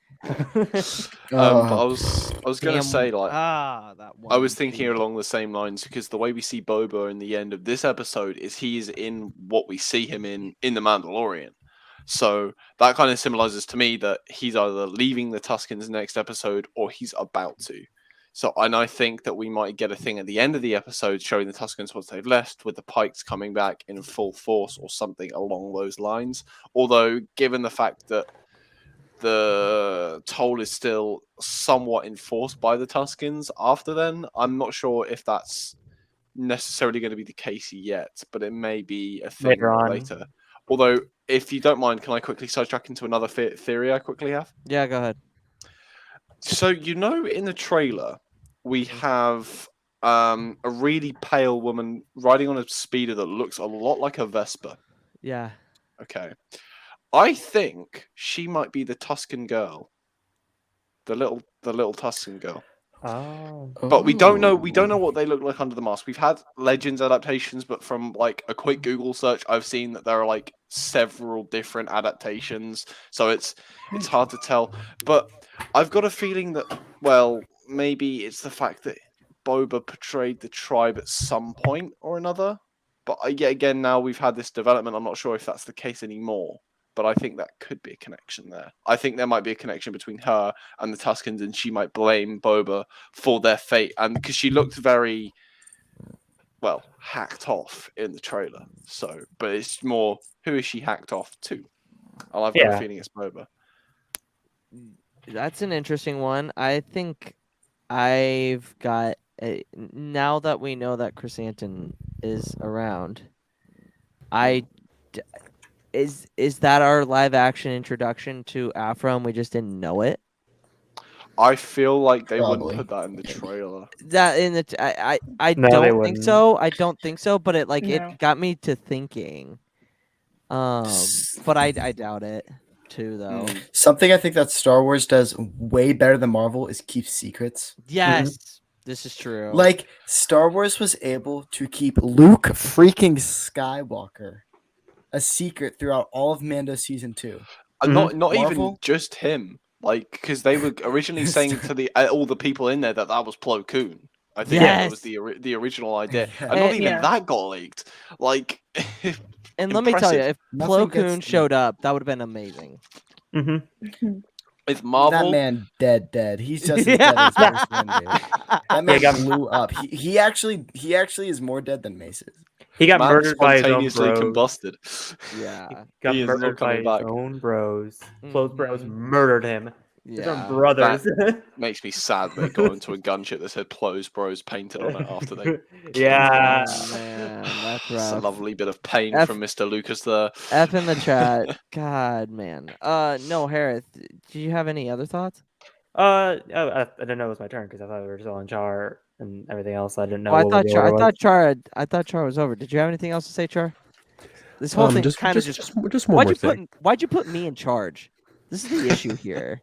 But I was gonna say like that one. I was thinking along the same lines because the way we see Boba in the end of this episode is he's in what we see him in The Mandalorian. So that kind of symbolizes to me that he's either leaving the Tuscans next episode or he's about to. So, and I think that we might get a thing at the end of the episode showing the Tuscans once they've left, with the Pikes coming back in full force or something along those lines. Although, given the fact that the toll is still somewhat enforced by the Tuscans after then, I'm not sure if that's necessarily going to be the case yet, but it may be a thing later. Although, if you don't mind, can I quickly sidetrack into another theory I quickly have? Yeah, go ahead. So, in the trailer, we have a really pale woman riding on a speeder that looks a lot like a Vespa. Yeah. Okay. I think she might be the Tuscan girl. The little Tuscan girl. Oh. But we don't know what they look like under the mask. We've had Legends adaptations, but from like a quick Google search, I've seen that there are like several different adaptations. So it's hard to tell. But I've got a feeling that, well, maybe it's the fact that Boba portrayed the tribe at some point or another. But yet again, now we've had this development. I'm not sure if that's the case anymore. but I think that could be a connection there. I think there might be a connection between her and the Tuskens, and she might blame Boba for their fate, and because she looked very, well, hacked off in the trailer. So, but it's more, who is she hacked off to? And I've got a feeling it's Boba. That's an interesting one. I think I've got now that we know that Chrysanthemum is around. Is that our live action introduction to Afro and we just didn't know it? I feel like they Probably. wouldn't put that in the trailer. That in the I No, they don't think wouldn't. so. I don't think so. But it No. it got me to thinking. But I doubt it too though. Something I think that Star Wars does way better than Marvel is keep secrets. Yes, this is true. Like Star Wars was able to keep Luke freaking Skywalker a secret throughout all of Mando season 2. And not even Marvel? just him. Like, because they were originally saying to the all the people in there that was Plo Koon. I think that was the original idea, and not even Yeah. that got leaked. Like, and let me tell you, impressive. if Nothing Plo gets- Koon showed up, that would have been amazing. With Marvel, That man dead. He's just as dead as Mace Windu. That man got- blew up. He actually is more dead than Mace is. He got man murdered by his own spontaneously bros. combusted. Yeah, Got He is not murdered by coming his back. own bros. Close bros Mhm. murdered him. His own yeah. brothers. Makes me sad they got into a gunship that said Plo's Bros painted on it after they. Yeah. Oh, man, that's It's a rough. lovely bit of pain F- from Mr. Lucas there. F in the chat. God, man. No, Hereth. Do you have any other thoughts? I didn't know it was my turn because I thought we were still on Char and everything else. I didn't know. Oh, I what thought the Char. order was. I thought Char was over. Did you have anything else to say, Char? This whole thing kind of just. one more thing. Why'd you put me in charge? This is the issue here.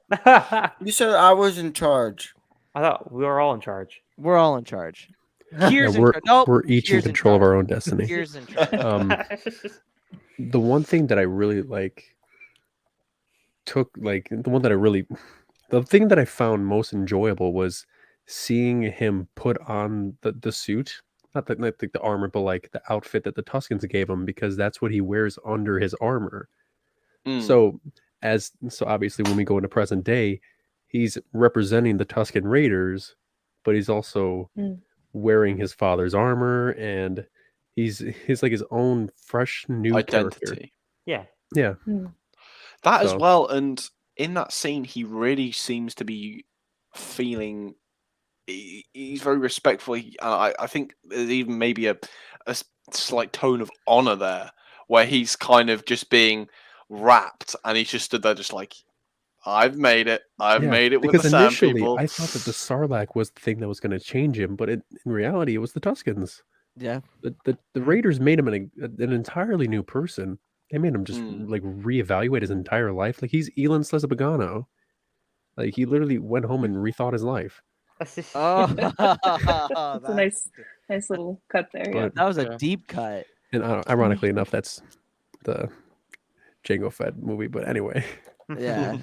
You said I was in charge. I thought we were all in charge. We're all in charge. Yeah, Here's in we're charge. Nope. we're each in Here's control of charge. our own destiny. Here's in charge. The one thing that I really the thing that I found most enjoyable was seeing him put on the suit, not the armor, but like the outfit that the Tuskens gave him, because that's what he wears under his armor. So obviously when we go into present day, he's representing the Tusken Raiders, but he's also wearing his father's armor, and he's like his own fresh new identity. character. Yeah. That as So- well, and in that scene, he really seems to be feeling. He's very respectful. I think there's even maybe a slight tone of honor there, where he's kind of just being wrapped, and he's just stood there, just like, I've made it. I've made it with the because Sand initially People. I thought that the Sarlacc was the thing that was going to change him, but in reality, it was the Tuskens. Yeah. The Raiders made him an entirely new person. They made him just Mm. like reevaluate his entire life. Like he's Elon Slezabagano. Like he literally went home and rethought his life. Oh, That's a nice little cut there. Yeah. But that was a deep cut. and ironically enough, that's the Jango Fett movie. But anyway, Yeah.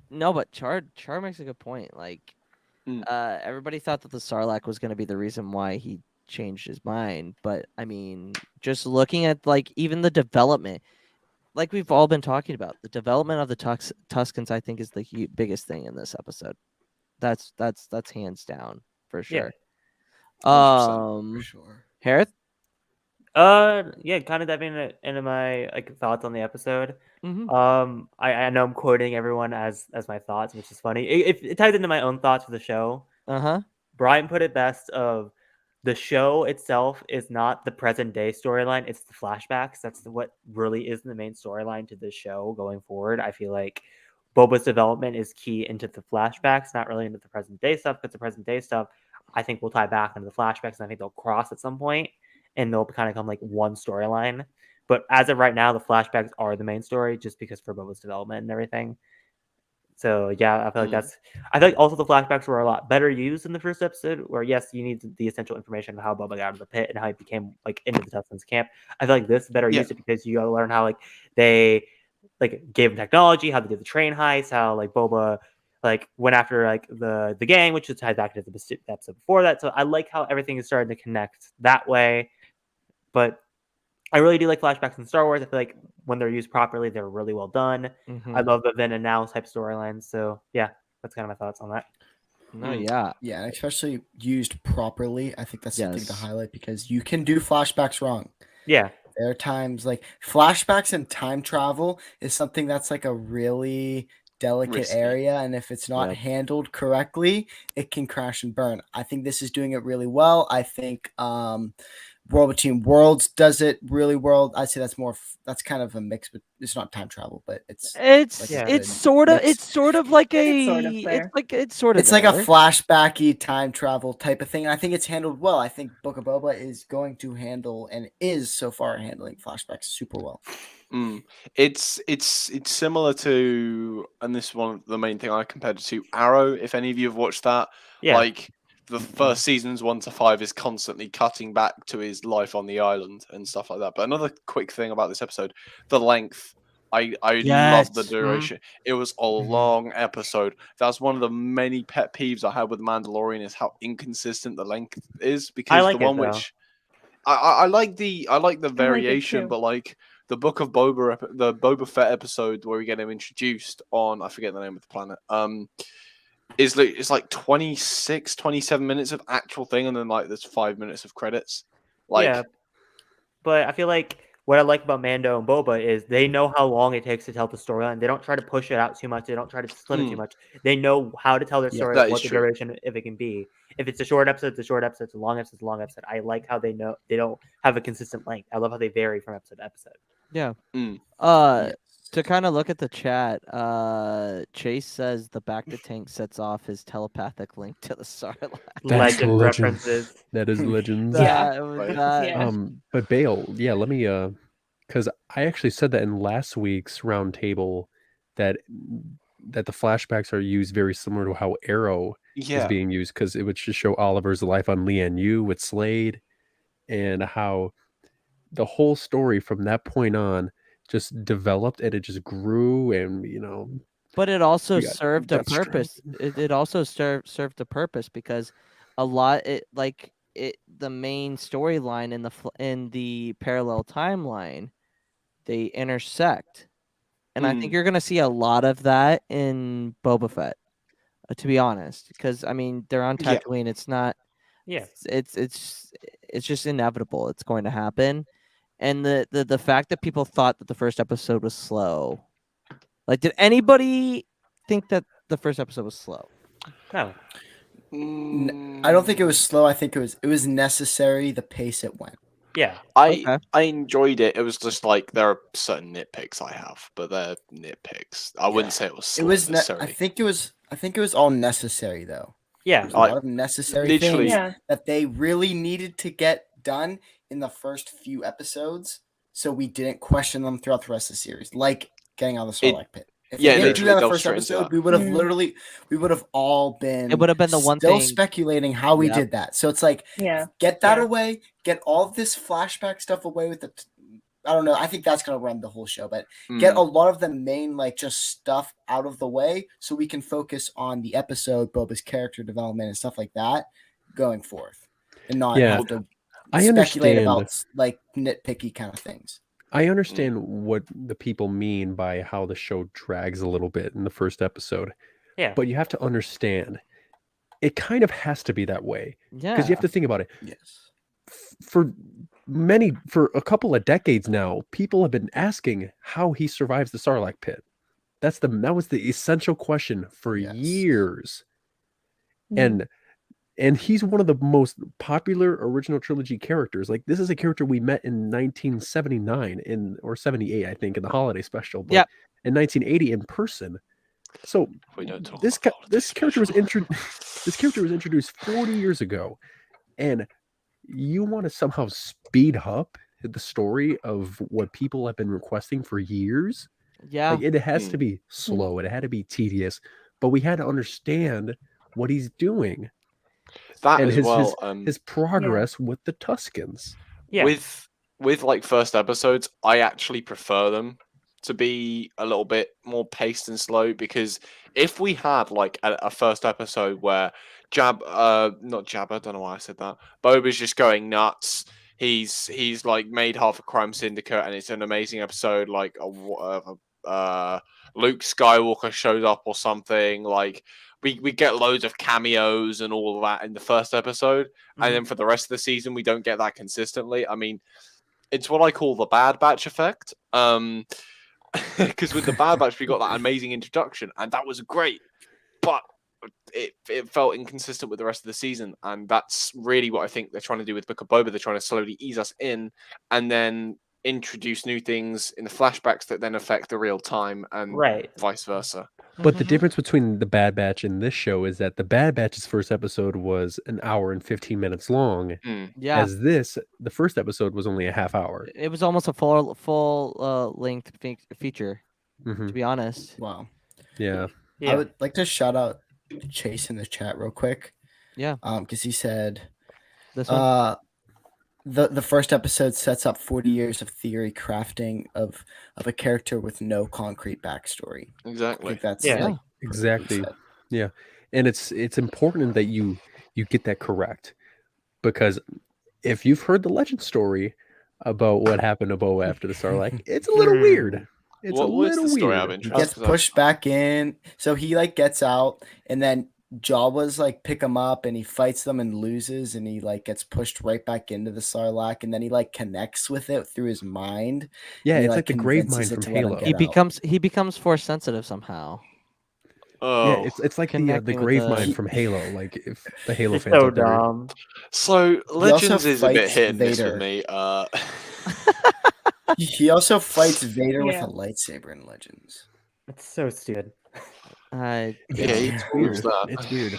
No, but Char makes a good point. Like, everybody thought that the Sarlacc was going to be the reason why he changed his mind, but I mean, just looking at like even the development, like we've all been talking about, the development of the Tuskens, I think, is the biggest thing in this episode. That's hands down for sure. 100%, For sure. Hereth? Yeah, kind of diving into my like thoughts on the episode. Mhm. I know I'm quoting everyone as my thoughts, which is funny. It ties into my own thoughts for the show. Brian put it best of the show itself is not the present day storyline, it's the flashbacks. That's what really is the main storyline to this show going forward. I feel like Boba's development is key into the flashbacks, not really into the present day stuff, because the present day stuff I think will tie back into the flashbacks, and I think they'll cross at some point and they'll kind of come like one storyline. But as of right now, the flashbacks are the main story just because for Boba's development and everything. So yeah, I feel like I feel like also the flashbacks were a lot better used in the first episode, where yes, you need the essential information of how Boba got out of the pit and how he became like into the Tuskens camp. I feel like this better used it because you got to learn how like they like gave him technology, how they did the train heist, how like Boba like went after like the gang, which is tied back into the episode before that. So I like how everything is starting to connect that way. But I really do like flashbacks in Star Wars. I feel like when they're used properly, they're really well done. Mhm. I love the then and now type storylines. So yeah, that's kind of my thoughts on that. No, yeah. Yeah, and especially used properly. I think that's something to Yes. highlight because you can do flashbacks wrong. Yeah, There are times like flashbacks and time travel is something that's like a really delicate Risky. area, and if it's not Yep. handled correctly, it can crash and burn. I think this is doing it really well. I think World Between Worlds does it really well. I'd say that's kind of a mix, but it's not time travel, but it's It's like a it's good sort of mix. it's sort of like a It's sort of there. it's sort of It's like a there. flashbacky time travel type of thing. And I think it's handled well. I think Book of Boba is going to handle and is so far handling flashbacks super well. It's similar to, and this is one of the main thing I compared it to, Arrow. If any of you have watched that, yeah, like the first seasons 1 to 5 is constantly cutting back to his life on the island and stuff like that. But another quick thing about this episode, the length. I love the Yes. duration. It was a long episode. That's one of the many pet peeves I had with Mandalorian is how inconsistent the length is. Because like the it, one though. which I like the variation, too. but like the Book of Boba, the Boba Fett episode where we get him introduced on, I forget the name of the planet, it's like 26, 27 minutes of actual thing, and then like there's 5 minutes of credits. Like, yeah. But I feel like what I like about Mando and Boba is they know how long it takes to tell the storyline. They don't try to push it out too much. They don't try to slim it too much. They know how to tell their Yeah, story, that what is the true. duration, if it can be. If it's a short episode, it's a short episode. It's a long episode, it's a long episode. I like how they know they don't have a consistent length. I love how they vary from episode to episode. Yeah. Mm. Yes. To kind of look at the chat, Chase says the back to tank sets off his telepathic link to the Sarlacc. That's Legend legends. references. That is legends. Yeah. That was Right. that. Yeah. But Bale, yeah, let me because I actually said that in last week's roundtable that the flashbacks are used very similar to how Arrow is Yeah, being used, because it would just show Oliver's life on Lian Yu with Slade, and how the whole story from that point on just developed and it just grew, and But it also we got served a Deathstroke. purpose. It also served a purpose because a lot the main storyline in the parallel timeline, they intersect. And I think you're gonna see a lot of that in Boba Fett, to be honest. Because I mean they're on Yeah. Tatooine. It's not Yeah. it's just inevitable. It's going to happen. And the fact that people thought that the first episode was slow. Like, did anybody think that the first episode was slow? No. I don't think it was slow. I think it was necessary the pace it went. Yeah. Okay. I enjoyed it. It was just like there are certain nitpicks I have, but they're nitpicks. I wouldn't say it was slow necessarily. I think it was all necessary though. Yeah. There's a lot of necessary literally- things Yeah. that they really needed to get done in the first few episodes, so we didn't question them throughout the rest of the series, like getting out of the Sarlacc pit. If yeah, they didn't do that in the delve first straight into episode, that. we would have Mm. we would have all been. It would have been the one still thing. speculating how we Yep. did that. So it's like, Yeah. get that Yeah. away, get all of this flashback stuff away with the. I don't know. I think that's gonna run the whole show, but get a lot of the main like just stuff out of the way so we can focus on the episode, Boba's character development and stuff like that going forth, and not Yeah, have to I speculate understand. about like nitpicky kind of things. I understand what the people mean by how the show drags a little bit in the first episode, Yeah. but you have to understand it kind of has to be that way, Yeah. because you have to think about it. Yes. For a couple of decades now, people have been asking how he survives the Sarlacc pit. That was the essential question for Yes. years. Mhm. And he's one of the most popular original trilogy characters. Like, this is a character we met in 1979 or 78, I think, in the holiday special. But Yep. in 1980 in person. So We don't talk this about holiday this character was special. this character was introduced 40 years ago, and you want to somehow speed up the story of what people have been requesting for years. Yeah. Like, it has to be slow, it had to be tedious, but we had to understand what he's doing That and as well. his progress with the Tuscans. Yeah. With like first episodes, I actually prefer them to be a little bit more paced and slow, because if we had like a first episode where not Jabba, I don't know why I said that, Boba's just going nuts, he's like made half a crime syndicate, and it's an amazing episode. Like Luke Skywalker shows up or something. Like we get loads of cameos and all of that in the first episode, and then for the rest of the season we don't get that consistently. I mean, it's what I call the Bad Batch effect. Because with the Bad Batch we got that amazing introduction, and that was great, but it felt inconsistent with the rest of the season, and that's really what I think they're trying to do with Book of Boba. They're trying to slowly ease us in, and then introduce new things in the flashbacks that then affect the real time, and vice versa. But the difference between the Bad Batch and this show is that the Bad Batch's first episode was an hour and 15 minutes long. Yeah. As the first episode was only a half hour. It was almost a full length feature, to be honest. Wow. Yeah. I would like to shout out Chase in the chat real quick. Yeah. Because he said This one? the first episode sets up 40 years of theory crafting of a character with no concrete backstory. Exactly. I think that's Exactly. Yeah. And it's important that you get that correct, because if you've heard the legend story about what happened to Boba after the Sarlacc, it's a little weird. It's What a was little the story weird. of interest? He gets pushed back in, so he like gets out, and then Jawas like pick him up, and he fights them and loses, and he like gets pushed right back into the Sarlacc, and then he like connects with it through his mind. Yeah, and he, it's like the grave convinces mind it from to let him Halo. get out. He becomes force sensitive somehow. Oh, Yeah, it's like the Connecting with grave the- mind from Halo. Like if the Halo It's fans so out there- dumb. so Legends is a bit fights hit and miss Vader. with me. He also fights Vader Yeah. with a lightsaber in Legends. It's so stupid. Yeah, it's weird. that. It's weird.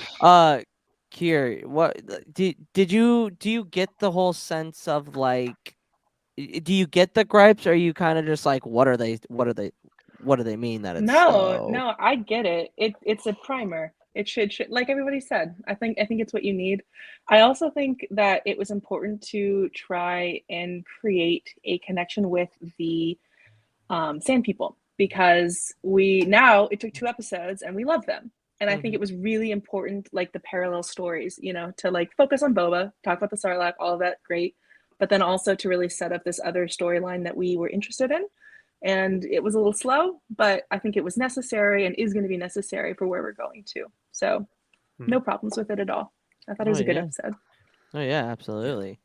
Kier, what did you get the whole sense of like? Do you get the gripes? Or are you kind of just like, what do they mean that it's slow? No, I get it. It's a primer. It should like everybody said. I think it's what you need. I also think that it was important to try and create a connection with the Sand People, because it took 2 episodes and we love them. And I think it was really important, like the parallel stories, to like focus on Boba, talk about the Sarlacc, all of that, great. But then also to really set up this other storyline that we were interested in. And it was a little slow, but I think it was necessary and is going to be necessary for where we're going to. So no problems with it at all. I thought it was a good episode. Oh yeah, absolutely.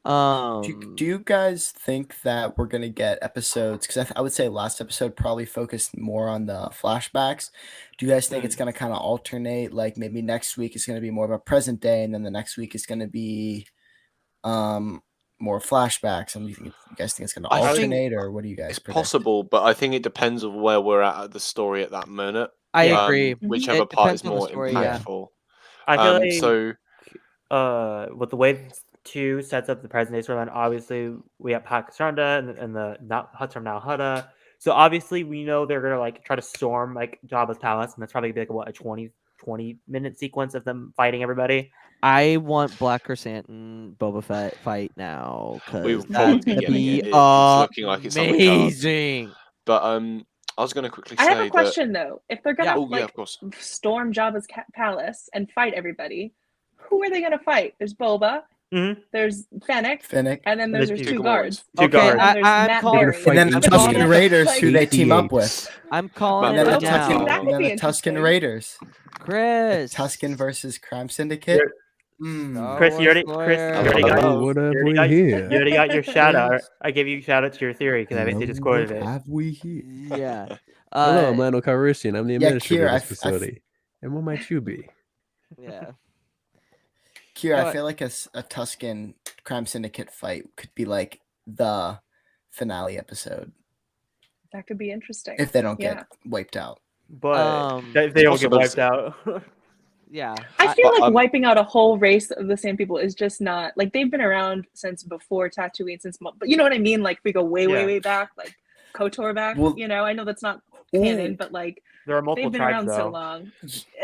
Do you guys think that we're going to get episodes? Because I would say last episode probably focused more on the flashbacks. Do you guys think it's going to kind of alternate? Like maybe next week is going to be more of a present day, and then the next week is going to be more flashbacks? And you guys think it's going to alternate, or what do you guys It's predict? possible, but I think it depends on where we're at the story at that minute. I agree. Whichever It part is depends on the more story, yeah. impactful. I feel like So with the way 2 sets up the present day storyline, obviously we have Pakisranda and the Huts from Now Hutta. So obviously we know they're gonna like try to storm like Jabba's palace, and that's probably gonna be like a 20-minute sequence of them fighting everybody. I want Black Chrysanthemum Boba Fett fight now, we because will probably that's be gonna getting be it. It's looking like it's on the cards. amazing. But I was going to quickly say I have a question though. If they're gonna yeah, of course. storm Jabba's palace and fight everybody, who are they gonna fight? There's Boba, there's Fennec, and then there's 2 guards. Two guards. I'm calling Barry. And then the I'm Tusken calling it Raiders, who they team up 88. with. I'm calling And it then the the now. Tusken- That and could then be the Tusken interesting. Raiders. Chris. Tusken versus Crime Syndicate. Chris, you already What have we here? you already got your shout out. I gave you a shout out to your theory because I basically just quoted What it. have we here? Yeah. Hello, I'm Lionel Calrissian. I'm the yeah, administrator Kier, of this facility. And what might you be? Yeah. Kira, I But- feel like a Tusken Crime Syndicate fight could be like the finale episode That could be interesting. if they don't Yeah. get wiped out. But if they don't get wiped out. Yeah. I feel but, like wiping out a whole race of the Sand People is just not like they've been around since before Tatooine, but you know what I mean? Like we go way back, like KOTOR back. Well- I know that's not canon, Ooh. but like There are multiple they've been tribes around though. so long.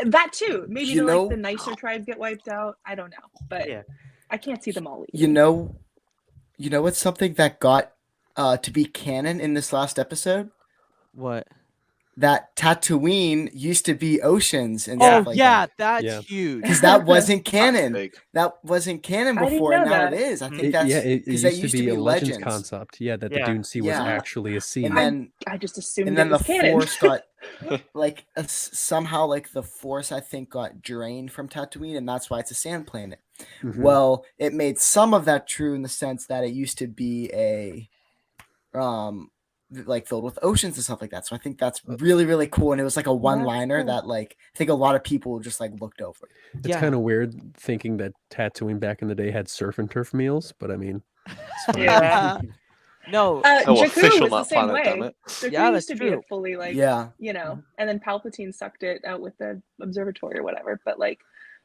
That too. Maybe You like know- the nicer tribes get wiped out. I don't know, but Yeah. I can't see them all. You know what's something that got to be canon in this last episode? What? that Tatooine used to be oceans and Oh stuff like yeah, that. that's Yeah. huge. Because that wasn't That's canon. big. That wasn't canon I didn't before, and know now that. it is. I think It, that's it because that used to be a Legends concept. Yeah, that the Yeah. Dune Sea was Yeah. actually a sea. And then I just assumed and it then the was canon. Force got like somehow like the Force I think got drained from Tatooine, and that's why it's a sand planet. Mhm. Well, it made some of that true in the sense that it used to be a like filled with oceans and stuff like that. So I think that's really, really cool. And it was like a one-liner cool. that like I think a lot of people just like looked over. It's Yeah. kind of weird thinking that Tatooine back in the day had surf and turf meals, but I mean, it's fine. Yeah. No, Oh, Jakku fish on was the that same planet, damn way. it. Jakku Yeah, used that's to be true. a fully like, Yeah. you know, and then Palpatine sucked it out with the observatory or whatever. But like,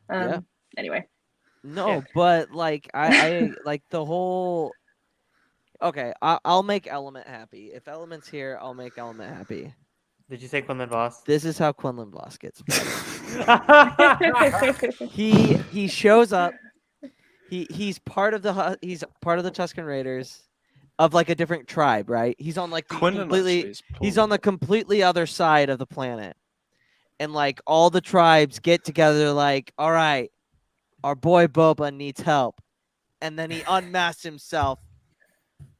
Yeah. anyway. no, Yeah. but like I like the whole. Okay, I'll make Element happy. If Element's here, I'll make Element happy. Did you say Quinlan Voss? This is how Quinlan Voss gets better. He shows up. He's part of the Tusken Raiders, of like a different tribe, right? He's on like the Quinlan completely. actually is He's probably- on the completely other side of the planet, and like all the tribes get together, like, all right, our boy Boba needs help, and then he unmasks himself,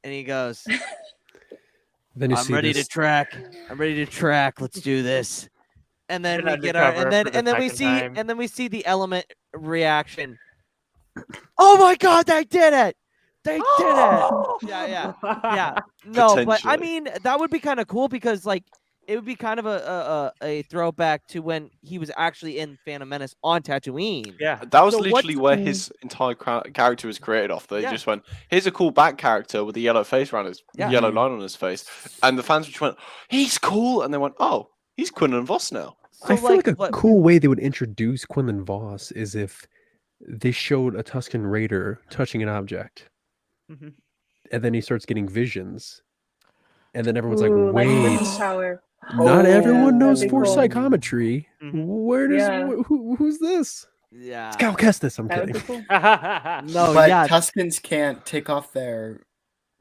and he goes, Then you I'm see ready this. to track. I'm ready to track. Let's do this. And then Been we get our undercover for the and then we second see time. and then we see the Element reaction. Oh my god, they did it. They did it. Yeah. Yeah. No, but I Potentially. mean that would be kind of cool because like it would be kind of a throwback to when he was actually in Phantom Menace on Tatooine. Yeah. That was So literally what's- where his entire character was created off. They Yeah. just went, here's a cool back character with a yellow face around his Yeah. yellow line on his face. And the fans just went, he's cool. And they went, oh, he's Quinlan Voss now. So I feel like a what- cool way they would introduce Quinlan Voss is if they showed a Tusken Raider touching an object, Mhm. and then he starts getting visions, and then everyone's Ooh, like, like "Wait, Witch's Tower. not Oh, everyone knows that'd be Force cool. psychometry. Mhm. Where does Yeah. who's this? yeah. It's Cal Kestis. I'm That would kidding. be cool. No, but yeah. Tuscans can't take off their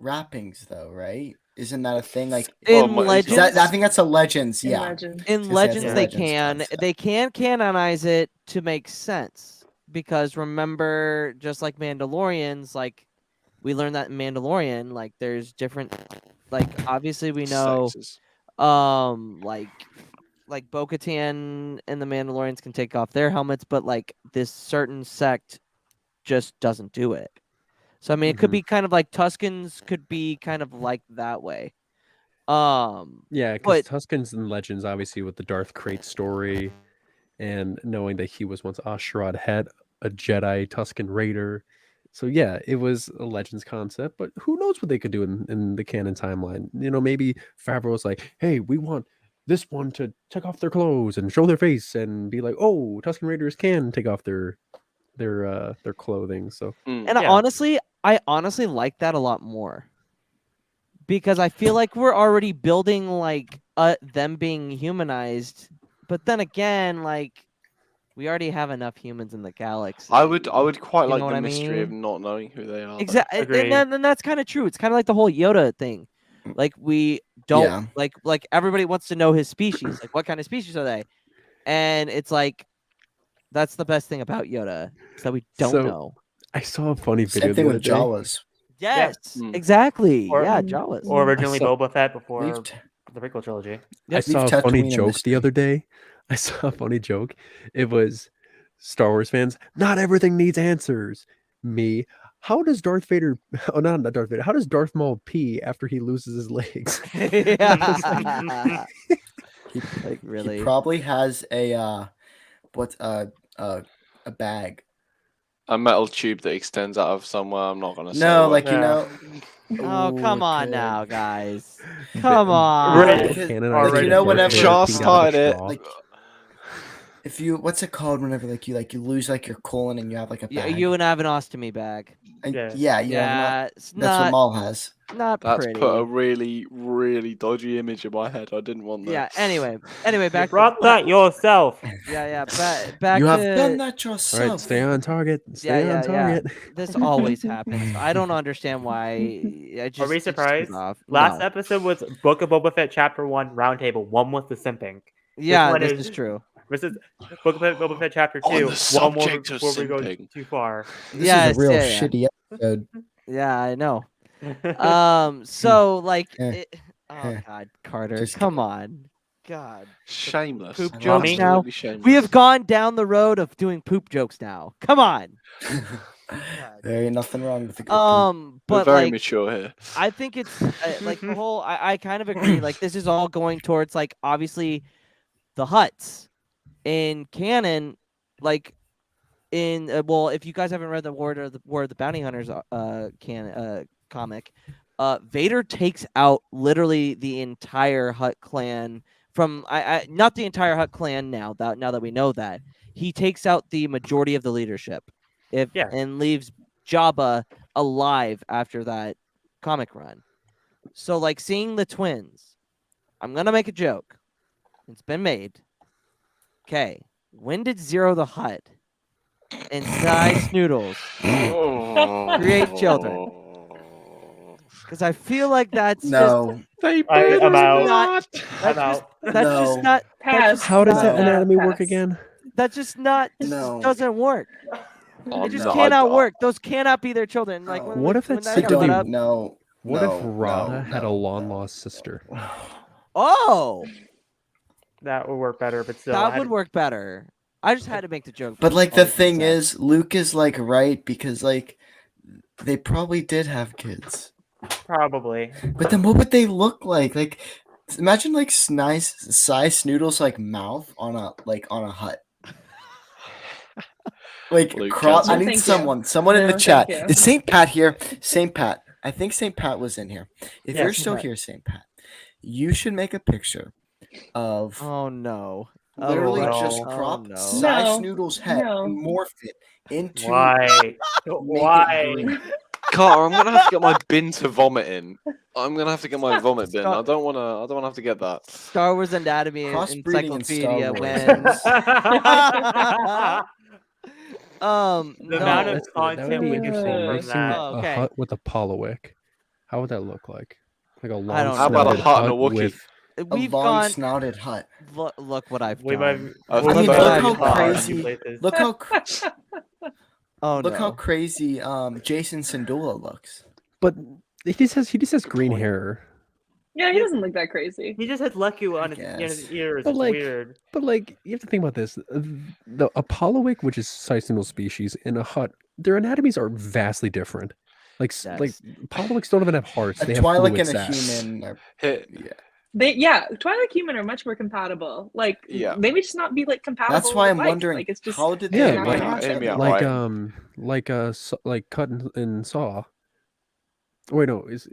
wrappings though, right? Isn't that a thing? Like Oh, In my- Legends, I think that's a Legends. In Yeah. Legend. in Just Legends as a they Legends can concept. they can canonize it to make sense because remember just like Mandalorians, like we learned that in Mandalorian, like there's different, like obviously we know Sexes. like Bo-Katan and the Mandalorians can take off their helmets, but like this certain sect just doesn't do it. So I mean it could Mhm. be kind of like Tuskens could be kind of like that way. Yeah, because But- Tuskens and Legends, obviously, with the Darth Krayt story, and knowing that he was once Asherad Het, a Jedi Tusken Raider. So yeah, it was a Legends concept, but who knows what they could do in the canon timeline? You know, maybe Favreau was like, "Hey, we want this one to take off their clothes and show their face," and be like, "Oh, Tusken Raiders can take off their clothing." So Mm. And Yeah. I honestly like that a lot more. Because I feel like we're already building like them being humanized, but then again, like we already have enough humans in the galaxy. I would quite You like know the what I mystery of mean? not knowing who they are. though. Exactly, Agree. and that's kind of true. It's kind of like the whole Yoda thing. Like we don't Yeah. like everybody wants to know his species. Like what kind of species are they? And it's like that's the best thing about Yoda is that we don't So- know. I saw a funny video Same thing the other with day. Jawas. Yes, Mm. exactly. Or- Yeah, Jawas. Or originally saw- Boba Fett before Leave the prequel trilogy. I saw a Leave funny Tatooine a joke the mystery. other day. I saw a funny joke. It was Star Wars fans. Not everything needs answers. Me. How does Darth Vader? Oh, not Darth Vader. How does Darth Maul pee after he loses his legs? Yeah. Like really? He probably has a a bag. A metal tube that extends out of somewhere. I'm not gonna say. No, what. like you Yeah. know. Oh, Ooh, come it on could. now, guys. Ba- Come on. Right. Because- Canonizing like, you Darth know, whenever- Vader Shaw peeing out of a started it, straw. Like, if you, what's it called? Whenever like you lose like your colon and you have like a Yeah, bag. you and I have an ostomy bag. Yeah, you have not. it's That's what not Maul has. That's pretty. put a really, really dodgy image in my head. I didn't want that. Yeah. Anyway, You back. brought that yourself. Yeah. Back You to. have done that All yourself. right, stay on target. Stay on target. This always happens. I don't understand why. I just Are we it just goes surprised? off. Last No. episode was Book of Boba Fett Chapter 1 Roundtable. One was the simping. Yeah, one this is- is true. This is Book of Boba Fett Chapter 2. On the One more subject of before we go simping. too far. This Yes, is a real yeah. shitty episode. Yeah, I know. So like, Eh. oh Eh. God, Carter, Just come on, God. Shameless. Poop jokes now? Absolutely shameless. We have gone down the road of doing poop jokes now. Come on. There ain't nothing wrong with the good We're But very like, mature here. I think it's like the whole. I kind of agree. Like this is all going towards like obviously the Hutts in canon, like in well, if you guys haven't read the War of the Bounty Hunters comic, Vader takes out literally the entire Hutt clan from not the entire Hutt clan now that we know that. He takes out the majority of the leadership and leaves Jabba alive after that comic run. So like seeing the twins, I'm going to make a joke. It's been made. Okay. When did Zero the Hutt and Cy Snoodles create children? Because I feel like that's No. They I'm better out. not. I'm out. that's just No. not. Pass. How does that No. anatomy work Pass. again? That's just not. This No. doesn't work. Oh, It just no, cannot I- work. Those cannot be their children. Like No. What if when that's that got secretly- brought up- No. What no, if Rada no, had a no, long no. lost sister? Oh, That would work better, but still. that would work better. I just had to make the joke. But like the Always thing makes is, Luke is like right because like they probably did have kids. Probably. But then what would they look like? Like imagine like Cy Snoodles like mouth on a hut. Like Luke crop. I Johnson. need Thank you. someone in No, the thank chat. you. Is Saint Pat here? Saint Pat. I think Saint Pat was in here. If Yeah, you're Saint still Pat. here, Saint Pat, you should make a picture of Oh no. literally no. just Oh, crop no. Cy No. Snoodles' head No. and morph it into Why? make it Why? green. Carter, I'm gonna have to get my bin to vomit in. I'm gonna have to get my vomit bin. Stop. I don't wanna have to get that. Star Wars Anatomy Crossbreeding in Star Encyclopedia Wars. when The no. amount of That would content be we could interesting. pull from Roasting that. Oh, okay. a hut with a Polowick. How would that look like? Like a long don't How about a snouted hut and a Wookiee? with A We've long gone. snouted hut. Look what I've We done. might. I we'll mean, go look to how crazy- places. Look how Oh look no. how crazy Jason Sindula looks. but he just has green hair. Yeah, he doesn't look that crazy. He just has Leku on guess. his ears. But, It's like, weird. But like you have to think about this. The Apollowick, which is Cycinal species, in a hut, their anatomies are vastly different. Like Yes. Polywicks don't even have hearts. A They have Twi'lek fluid and a sacs. human. Are, Hit. yeah. Twilight human are much more compatible. Like Yeah. they may just not be like compatible. That's why with I'm life. wondering Like it's just how did Yeah, they not like- gonna match hear up. me out, Like right. like Cut and Saw. Wait, no, is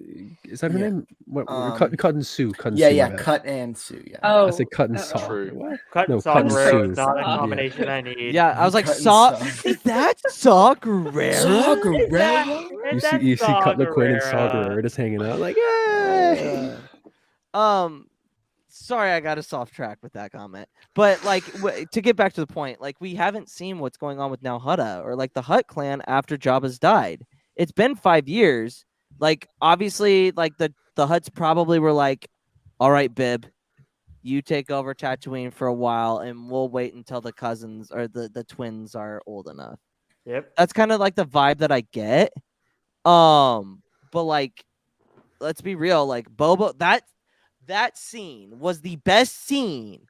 that her Yeah. name? What Um, Cut and Sue? Cut and Yeah, Sue, yeah, my bad. Cut and Sue. Yeah. Oh, I said Cut and Saw. True. What? Cut No, and Saw Cut and Guerrero Sue. is not the Yeah. combination I need. Yeah, I was like, Cut and Saw. Saw. Is that Saw Gerrera? Saw Is Guerrero? that- You is see, that you see Saw Cutler Quinn and Saw Guerrero? Gerrera just hanging out, like, hey. Sorry, I got us off track with that comment. But like, to get back to the point, like we haven't seen what's going on with now Hutta or like the Hutt clan after Jabba's died. It's been 5 years. Like obviously, like the Hutts probably were like, "All right, Bib, you take over Tatooine for a while, and we'll wait until the cousins or the twins are old enough." Yep. That's kind of like the vibe that I get. But like, let's be real. Like Boba, that scene was the best scene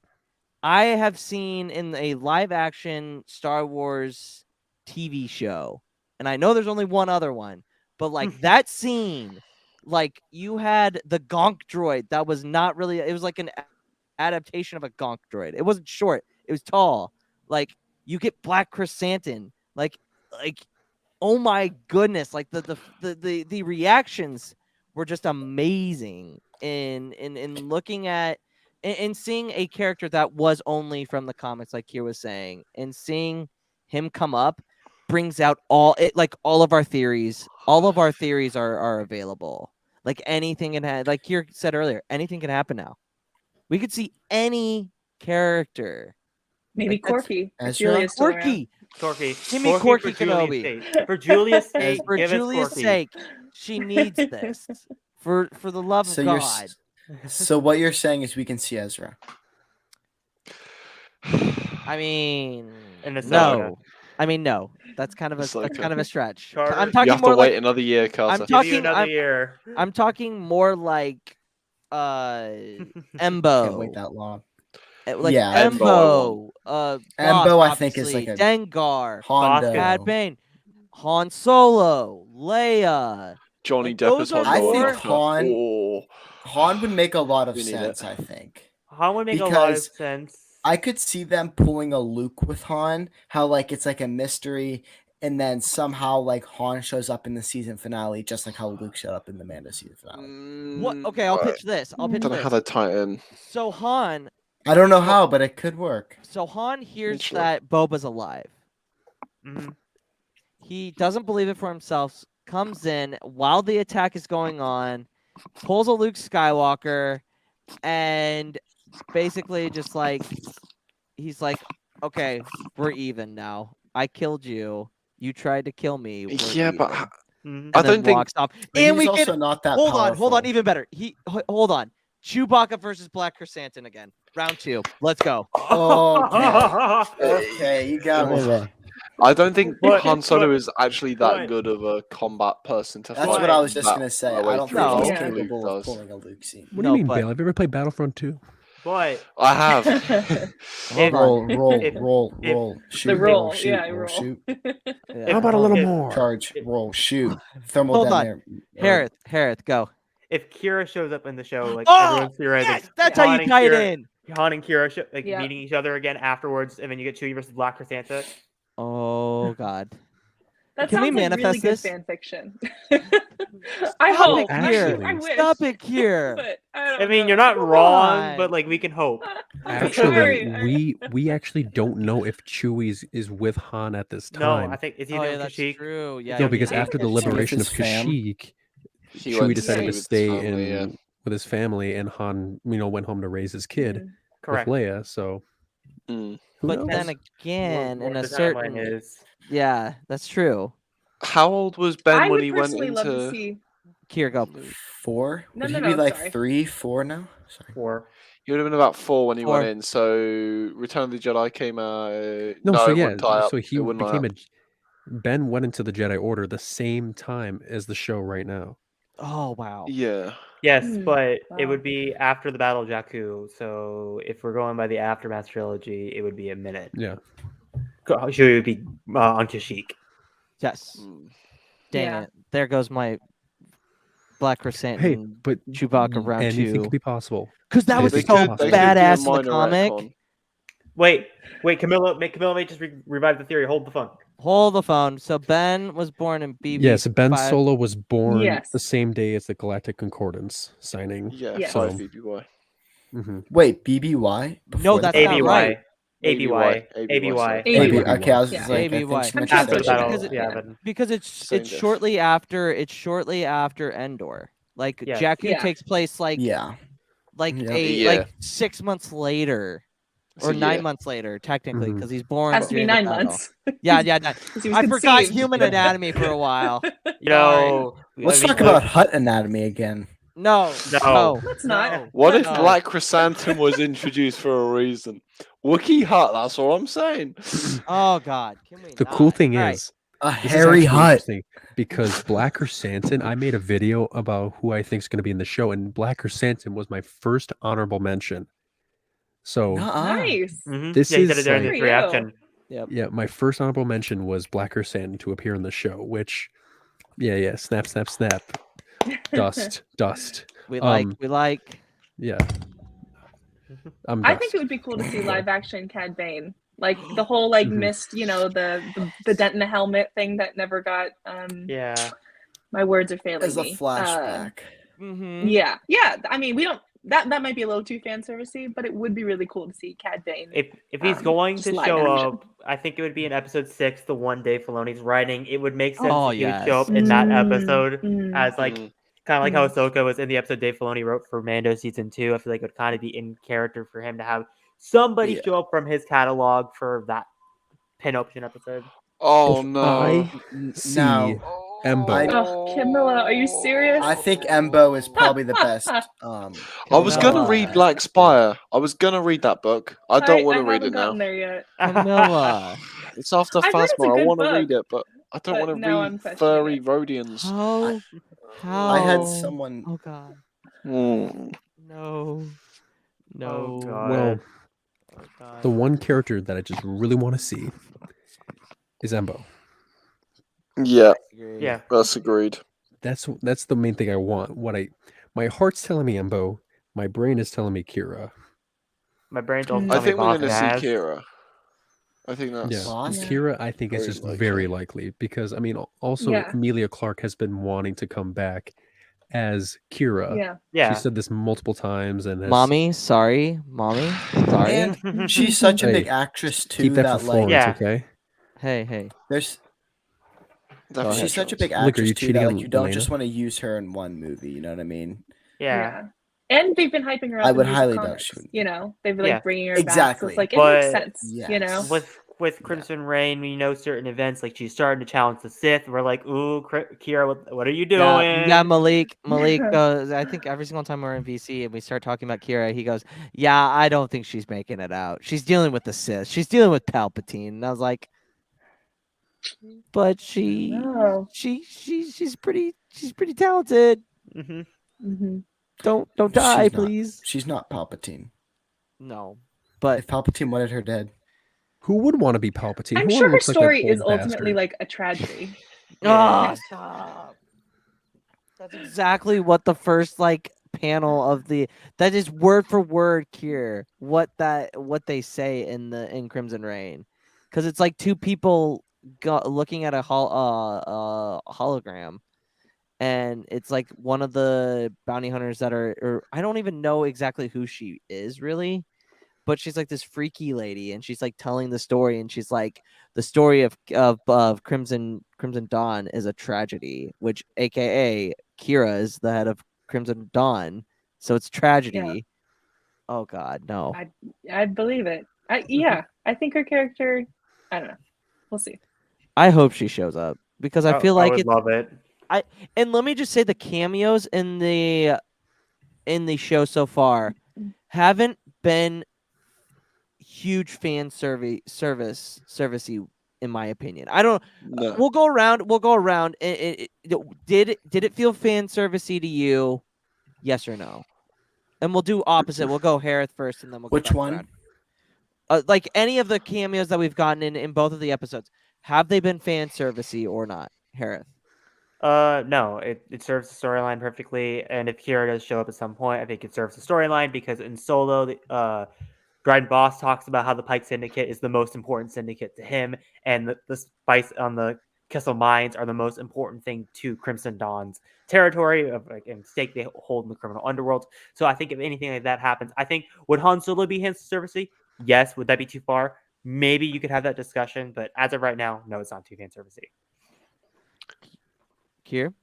I have seen in a live action Star Wars TV show. And I know there's only one other one, but like that scene, like you had the Gonk droid that was not really, it was like an adaptation of a Gonk droid. It wasn't short, it was tall. Like you get Black Chrysanthemum, like oh my goodness, like the reactions were just amazing in looking at and seeing a character that was only from the comics, like Kier was saying, and seeing him come up. brings out all of our theories. All of our theories are available. Like anything can like Kier said earlier, anything can happen now. We could see any character. Maybe Like, that's- Corky. If Ezra? Julia's still around. Corky. Corky. Give me Corky for Julia's Kenobi. sake. For Julia's sake, For give us Julia's Corky. sake, she needs this. For the love So of you're God. so what you're saying is we can see Ezra. I mean, In the no. I mean, no. That's kind of a Ahsoka. stretch. Carter, I'm You talking have to more wait like another year, Carter. Give you talking- another year. I'm talking more like Can't Embo. wait that long. Like Yeah. Embo. Embo, Boss, I think, is like obviously, a Dengar, Hondo. Cad Bane, Han Solo, Leia. Johnny Like, Depp those as Han are I Solo. think more- Han Oh, Han would make a lot of We need sense, it. I think. Han would make a lot of Because sense. I could see them pulling a Luke with Han, how like it's like a mystery, and then somehow like Han shows up in the season finale, just like how Luke showed up in the Mando season finale. What? Okay, I'll pitch this. I'll pitch Don't know this. how they tie it in. So Han I don't know how, but it could work. hears Eventually. that Boba's alive. Mhm. He doesn't believe it for himself. Comes in while the attack is going on, pulls a Luke Skywalker, and basically just like he's like, okay, we're even now. I killed you. You tried to kill me. We're Yeah, but even." Mhm. And I then don't think- walks off. But And he's we also get not that hold powerful. on, even better. Hold on. Chewbacca versus Black Chrysanthemum again. Round 2. Let's go. Okay, you got me there. I don't think But- Han Solo but- is actually that but- good of a combat person to That's fight. what I was just that gonna say. far away I don't through think No. he's like Yeah. Luke capable of does. pulling a Luke scene. What do No, you mean, but- Bale? Have you ever played Battlefront 2? But I have. Hold on. Roll, shoot, roll, shoot, yeah, roll, roll. shoot, Yeah. How about a little if- more? charge, If- roll, shoot, thermal Hold on. detonator. Hereth, go. if Kira shows up in the show, like Oh, everyone's theorizing, Yes, that's how Han you and tie it Kira- in. Han and Kira Yeah. meeting each other again afterwards, and then you get Chewie versus Black Chrysanthemum. Oh God. That Can we sounds like manifest really good this? fan fiction. I Stop hope. it, Kier. I wish. Stop it, Kier. But I don't I mean, know. you're not Come wrong, on. but like we can hope. Actually, Sorry. we actually don't know if Chewie is with Han at this No, time. I think it's Oh either yeah, that's Kashyyyk. true. Yeah. No, yeah, because yeah. after the Chewie with liberation of his fam. Kashyyyk, He Chewie went decided to with his stay family, yeah. with his family, and Han, went home to raise his kid Mhm. Correct. with Leia. So, Mm. who But knows? then again, in a The timeline certain is yeah, that's true. How old was Ben I when would he went personally love to into? see. Kier, go. 4? No, Would no, he no, be like sorry. 3, 4 now? Sorry. 4. He would have been about 4 when he 4. went in. So Return of the Jedi came out. No, it so yeah, wouldn't tie up. so he It wouldn't line became up. Ben went into the Jedi Order the same time as the show right now. Oh wow. Yeah. Yes, Hmm, but it wow. would be after the Battle of Jakku. So if we're going by the Aftermath trilogy, it would be a minute. Yeah. Chewie would be on Kashyyyk. Yes. Mm. Dang Yeah. it. There goes my Black Hey, Chrysanthemum. but Chewbacca round anything 2. could be possible. Because that was They so could- they could do a badass in the minor comic. retcon. Wait, Camilla may just revive the theory. Hold the phone. Hold the phone. So Ben was born in BB. Yes, Ben 5. Solo was born Yes. the same day as the Galactic Concordance signing. Yeah, Yes. 5 So- BBY. Mhm. Wait, BBY? No, Before that's the- not right. ABY. ABY. Okay, I was Yeah. just like, I ABY. think she I'm mentioned sure After the it's battle, because it- yeah, yeah. but Because Same it's diff. shortly after Endor. Like Yes. Jakku Yeah. takes place like Yeah. Yeah. Yeah. like 6 months later. It's Or a 9 year. months later, technically, Mhm. because he's born. Has to be during the 9 battle. months. Yeah, yeah. 'Cause he was I forgot conceived. human anatomy for a while. you know, Let's I mean, talk about Hut anatomy again. No, No. Let's not. no. What if No. Black Chrysanthemum was introduced for a reason? Wookiee Hut, that's all I'm saying. Oh God, can we? The not? cool thing All right. is, A this is hairy actually Hut. interesting because Black Chrysanthemum, I made a video about who I think is going to be in the show, and Black Chrysanthemum was my first honorable mention. So Nuh-uh. Nice. Mhm. This yeah, he said is it during like- this Good for you. reaction. yeah, my first honorable mention was Black Chrysanthemum to appear in the show, which, yeah, snap, snap, snap, dust, dust. We like. Yeah. I'm I dust. think it would be cool to see live action Cad Bane. Like the whole like Mhm. missed, the dent in the helmet thing that never got Yeah. my words are failing As a me. flashback. Mm-hmm. Yeah. I mean, we don't that might be a little too fan servicey, but it would be really cool to see Cad Bane. If he's going just to live show action. up, I think it would be in episode 6, the one Dave Filoni's writing. It would make sense Oh, if he would show up yes. in that episode Mm. as like kind of like how Ahsoka was in the episode Dave Filoni wrote for Mando season 2. I feel like it would kind of be in character for him to have somebody Yeah. show up from his catalog for that pin option episode. Oh If no. I see Embo. Oh, Camilla, are you serious? I think Embo is probably the best. I was gonna read Black Spire. I was gonna read that book. I don't want to read it now. Gotten there yet. Camilla. It's after I've heard it's a Phasma. I good want to book, read it, but I don't but want to now I'm read questioning furry it. Rhodians. How? I had someone. Oh God. Mm. No. No. Oh, God. Well, Oh, God. the one character that I just really want to see is Embo. Yeah, Yeah. that's agreed. That's the main thing I want. My heart's telling me Embo, my brain is telling me Kira. My brain's also I I telling me think we're Boss gonna see Nass. Kira. I think that's Yeah, Boss? Kira, I think is Very just likely. very likely because I mean, also Yeah. Emilia Clarke has been wanting to come back as Kira. Yeah. Yeah. She said this multiple times and has, Mommy, sorry. Mommy, sorry. And she's such a Hey, big actress too keep that that for like Florence, Yeah. okay? Hey. there's definitely she's such a Jones. big Look, are actress you too cheating that on like you don't Elena? just want to use her in one movie. You know what I mean? Yeah. And they've been hyping her up. I in would these highly doubt comics, she would. You know, they've been Yeah. like bringing her back. So Exactly. it's like it But- makes sense. You know. Yes. With Crimson Reign, we know certain events like she's starting to challenge the Sith. We're like, ooh, Kira, what are you doing? Yeah, Malik goes, I think every single time we're in VC and we start talking about Kira, he goes, yeah, I don't think she's making it out. She's dealing with the Sith. She's dealing with Palpatine. And I was like, but she's pretty talented. Mhm. Mhm. Don't die, She's not. please. She's not Palpatine. No. But If Palpatine wanted her dead, Who would want to be Palpatine? I'm Who sure wanna her look like that story is old ultimately bastard? like a tragedy. oh, stop. That's exactly what the first like panel of that is word for word, Kier, what they say in Crimson Reign, because it's like two people looking at a hologram, and it's like one of the bounty hunters or I don't even know exactly who she is really, but she's like this freaky lady, and she's like telling the story, and she's like, the story of Crimson Dawn is a tragedy, which AKA Kira is the head of Crimson Dawn, so it's tragedy. Oh God, no. I believe it. I think her character. I don't know. We'll see. I hope she shows up because I feel like would it's. love it. And let me just say, the cameos in the show so far haven't been huge fan servicey in my opinion. I don't. No. We'll go around. Did it feel fan servicey to you? Yes or no? And we'll do opposite. We'll go Hereth first, and then we'll go which back one? around. Like any of the cameos that we've gotten in both of the episodes, have they been fan servicey or not, Hereth? No, it serves the storyline perfectly, and if Kira does show up at some point, I think it serves the storyline because in Solo, Dryden Boss talks about how the Pike Syndicate is the most important syndicate to him, and the spice on the Kessel Mines are the most important thing to Crimson Dawn's territory and stake they hold in the criminal underworld. So I think if anything like that happens, I think would Han Solo be fan servicey? Yes. Would that be too far? Maybe you could have that discussion, but as of right now, no, it's not too fan servicey. Kier?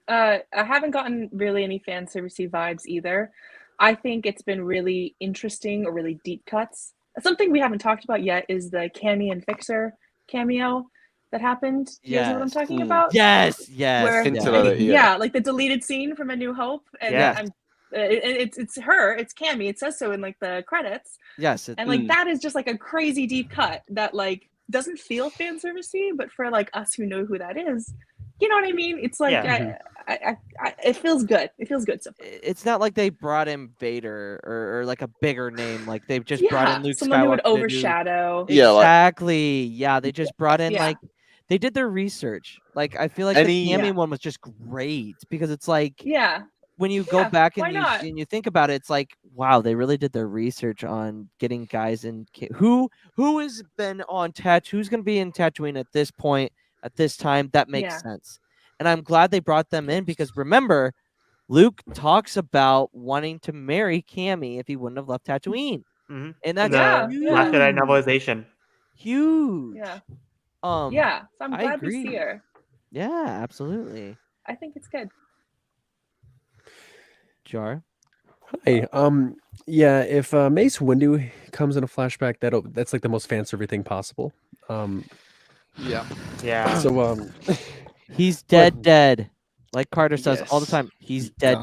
I haven't gotten really any fan servicey vibes either. I think it's been really interesting or really deep cuts. Something we haven't talked about yet is the Cammy and Fixer cameo that happened. Do you guys know what I'm Yes. talking about? Yes. Where, Hinted yes. at it, yeah, like the deleted scene from A New Hope, and Yeah. it's her, it's Cammy. It says so in like the credits, Yes. and like that is just like a crazy deep cut that like doesn't feel fan servicey, but for like us who know who that is, you know what I mean? It's like Yeah. it feels good. It feels good. So It's not like they brought in Vader or like a bigger name. Like they've just brought in Luke someone who would Skywalker to do- overshadow. Yeah, like- Exactly. Yeah, they just brought in Yeah. like they did their research. Like I feel like Any- the Cammy Yeah. one was just great because it's like Yeah, when you go Yeah, back why and not? you think about it, it's like wow, they really did their research on getting guys in. Who has been on Tatooine? Who's going to be in Tatooine at this point at this time? That makes Yeah. sense, and I'm glad they brought them in because remember, Luke talks about wanting to marry Cammy if he wouldn't have left Tatooine, Mm-hmm. and that's Yeah, huge. yeah. Last Jedi novelization. Huge. Yeah. Um, So I'm I glad we agree. see her. Yeah, absolutely. I think it's good. Jar. Hey, yeah, if Mace Windu comes in a flashback, that's like the most fan service thing possible. Yeah. Yeah. So He's But- dead. Like Carter says all the Yes. time. He's dead.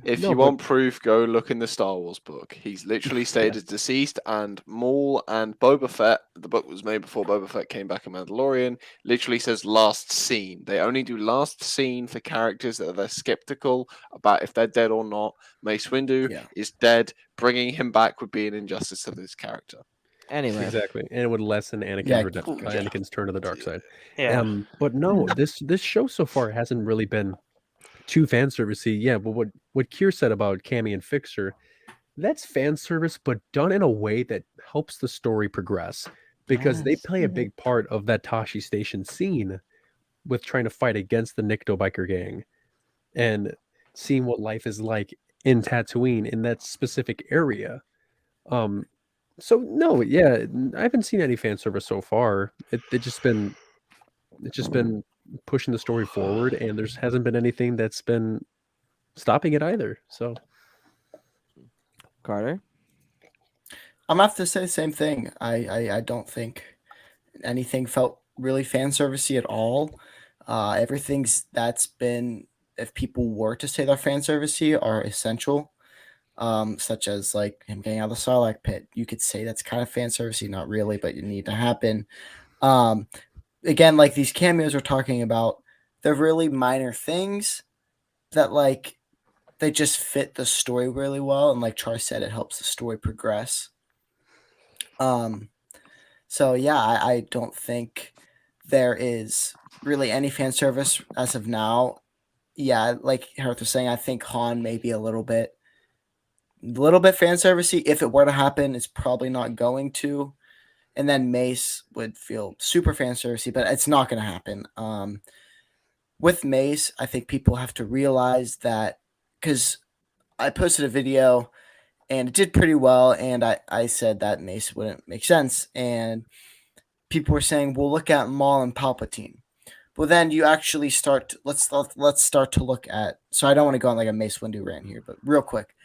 If No, you but- want proof, go look in the Star Wars book. He's literally stated as deceased, and Maul and Boba Fett, the book was made before Boba Fett came back in Mandalorian, literally says last scene. They only do last scene for characters that they're skeptical about if they're dead or not. Mace Windu Yeah. is dead. Bringing him back would be an injustice to this character. Anyway, exactly, and it would lessen Yeah. Anakin's turn to the dark side. Yeah. But no, this show so far hasn't really been too fan servicey. Yeah, but what Kier said about Cammy and Fixer, that's fan service, but done in a way that helps the story progress because they Yes. play a big part of that Tashi Station scene with trying to fight against the Nikto biker gang and seeing what life is like in Tatooine in that specific area. So no, yeah, I haven't seen any fan service so far. It's just been pushing the story forward, and there's hasn't been anything that's been stopping it either. So Carter. I'm gonna have to say the same thing. I don't think anything felt really fan servicey at all. Everything's that's been, if people were to say they're fan servicey, are essential. Such as like him getting out of the Sarlacc pit. You could say that's kind of fan servicey, not really, but it need to happen. Again, like these cameos we're talking about, they're really minor things that like they just fit the story really well, and like Char said, it helps the story progress. So yeah, I don't think there is really any fan service as of now. Yeah, like Hereth was saying, I think Han may be a little bit fan servicey. If it were to happen, it's probably not going to. And then Mace would feel super fan servicey, but it's not going to happen. With Mace, I think people have to realize that, because I posted a video and it did pretty well, and I said that Mace wouldn't make sense, and people were saying, "Well, look at Maul and Palpatine." Well, then you actually start. Let's start to look at. So I don't want to go on like a Mace Windu rant here, but real quick,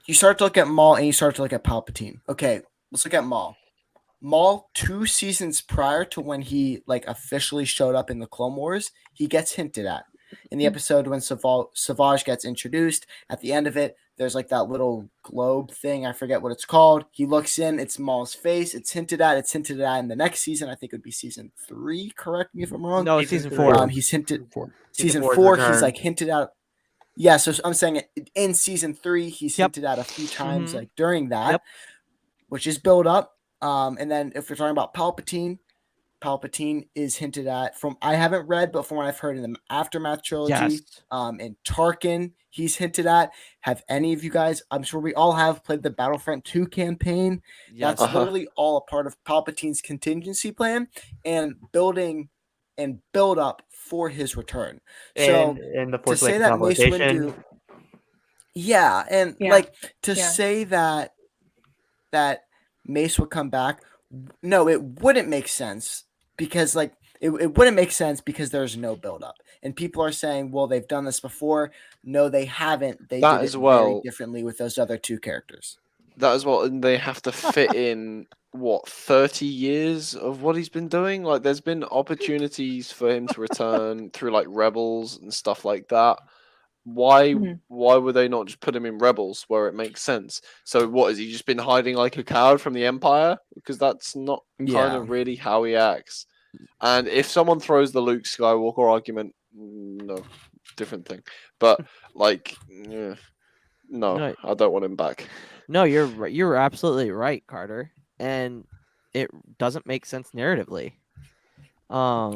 you start to look at Maul and you start to look at Palpatine. Okay, let's look at Maul. Maul, 2 seasons prior to when he like officially showed up in the Clone Wars, he gets hinted at in the episode when Savage gets introduced. At the end of it, there's like that little globe thing. I forget what it's called. He looks in. It's Maul's face. It's hinted at. It's hinted at in the next season. I think it would be season 3. Correct me if I'm wrong. No, it's season 4. He's hinted. Season four's 4. return. He's like hinted at. Yeah, so I'm saying in season 3, he's Yep. hinted at a few times, Mhm. like during that, Yep. which is build up. And then if we're talking about Palpatine is hinted at from, I haven't read, but from what I've heard in the Aftermath trilogy, Yes. and Tarkin, he's hinted at. Have any of you guys, I'm sure we all have, played the Battlefront 2 campaign? Yes. That's literally all a part of Palpatine's contingency plan and building and build up for his return. So in the to Force say Awakens that Mace novelization, Windu, yeah, and Yeah. like to Yeah. say that Mace would come back, no, it wouldn't make sense, because like it wouldn't make sense because there's no build up, and people are saying, well, they've done this before. No, they haven't. They That did as it well. very differently with those other 2 characters. That as well, and they have to fit in what 30 years of what he's been doing. Like, there's been opportunities for him to return through like Rebels and stuff like that. Why Mhm. why would they not just put him in Rebels where it makes sense? So what, has he just been hiding like a coward from the Empire? Because that's not kind Yeah. of really how he acts. And if someone throws the Luke Skywalker argument, no, different thing. But like, no, No. I don't want him back. No, you're right. You're absolutely right, Carter. And it doesn't make sense narratively. No.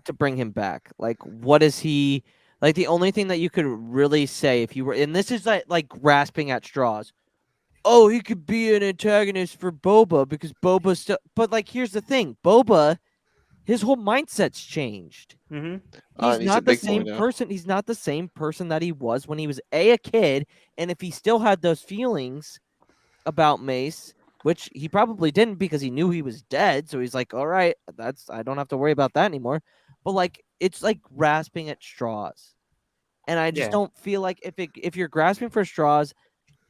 To bring him back. Like, what is he like? The only thing that you could really say if you were, and this is like grasping at straws. Oh, he could be an antagonist for Boba because Boba's still. But like, here's the thing: Boba his whole mindset's changed. Mm-hmm. He's and he's a not the big boy same now. person. He's not the same person that he was when he was a kid. And if he still had those feelings about Mace, which he probably didn't because he knew he was dead, so he's like, all right, I don't have to worry about that anymore. But like, it's like grasping at straws, and I just Yeah. don't feel like if you're grasping for straws,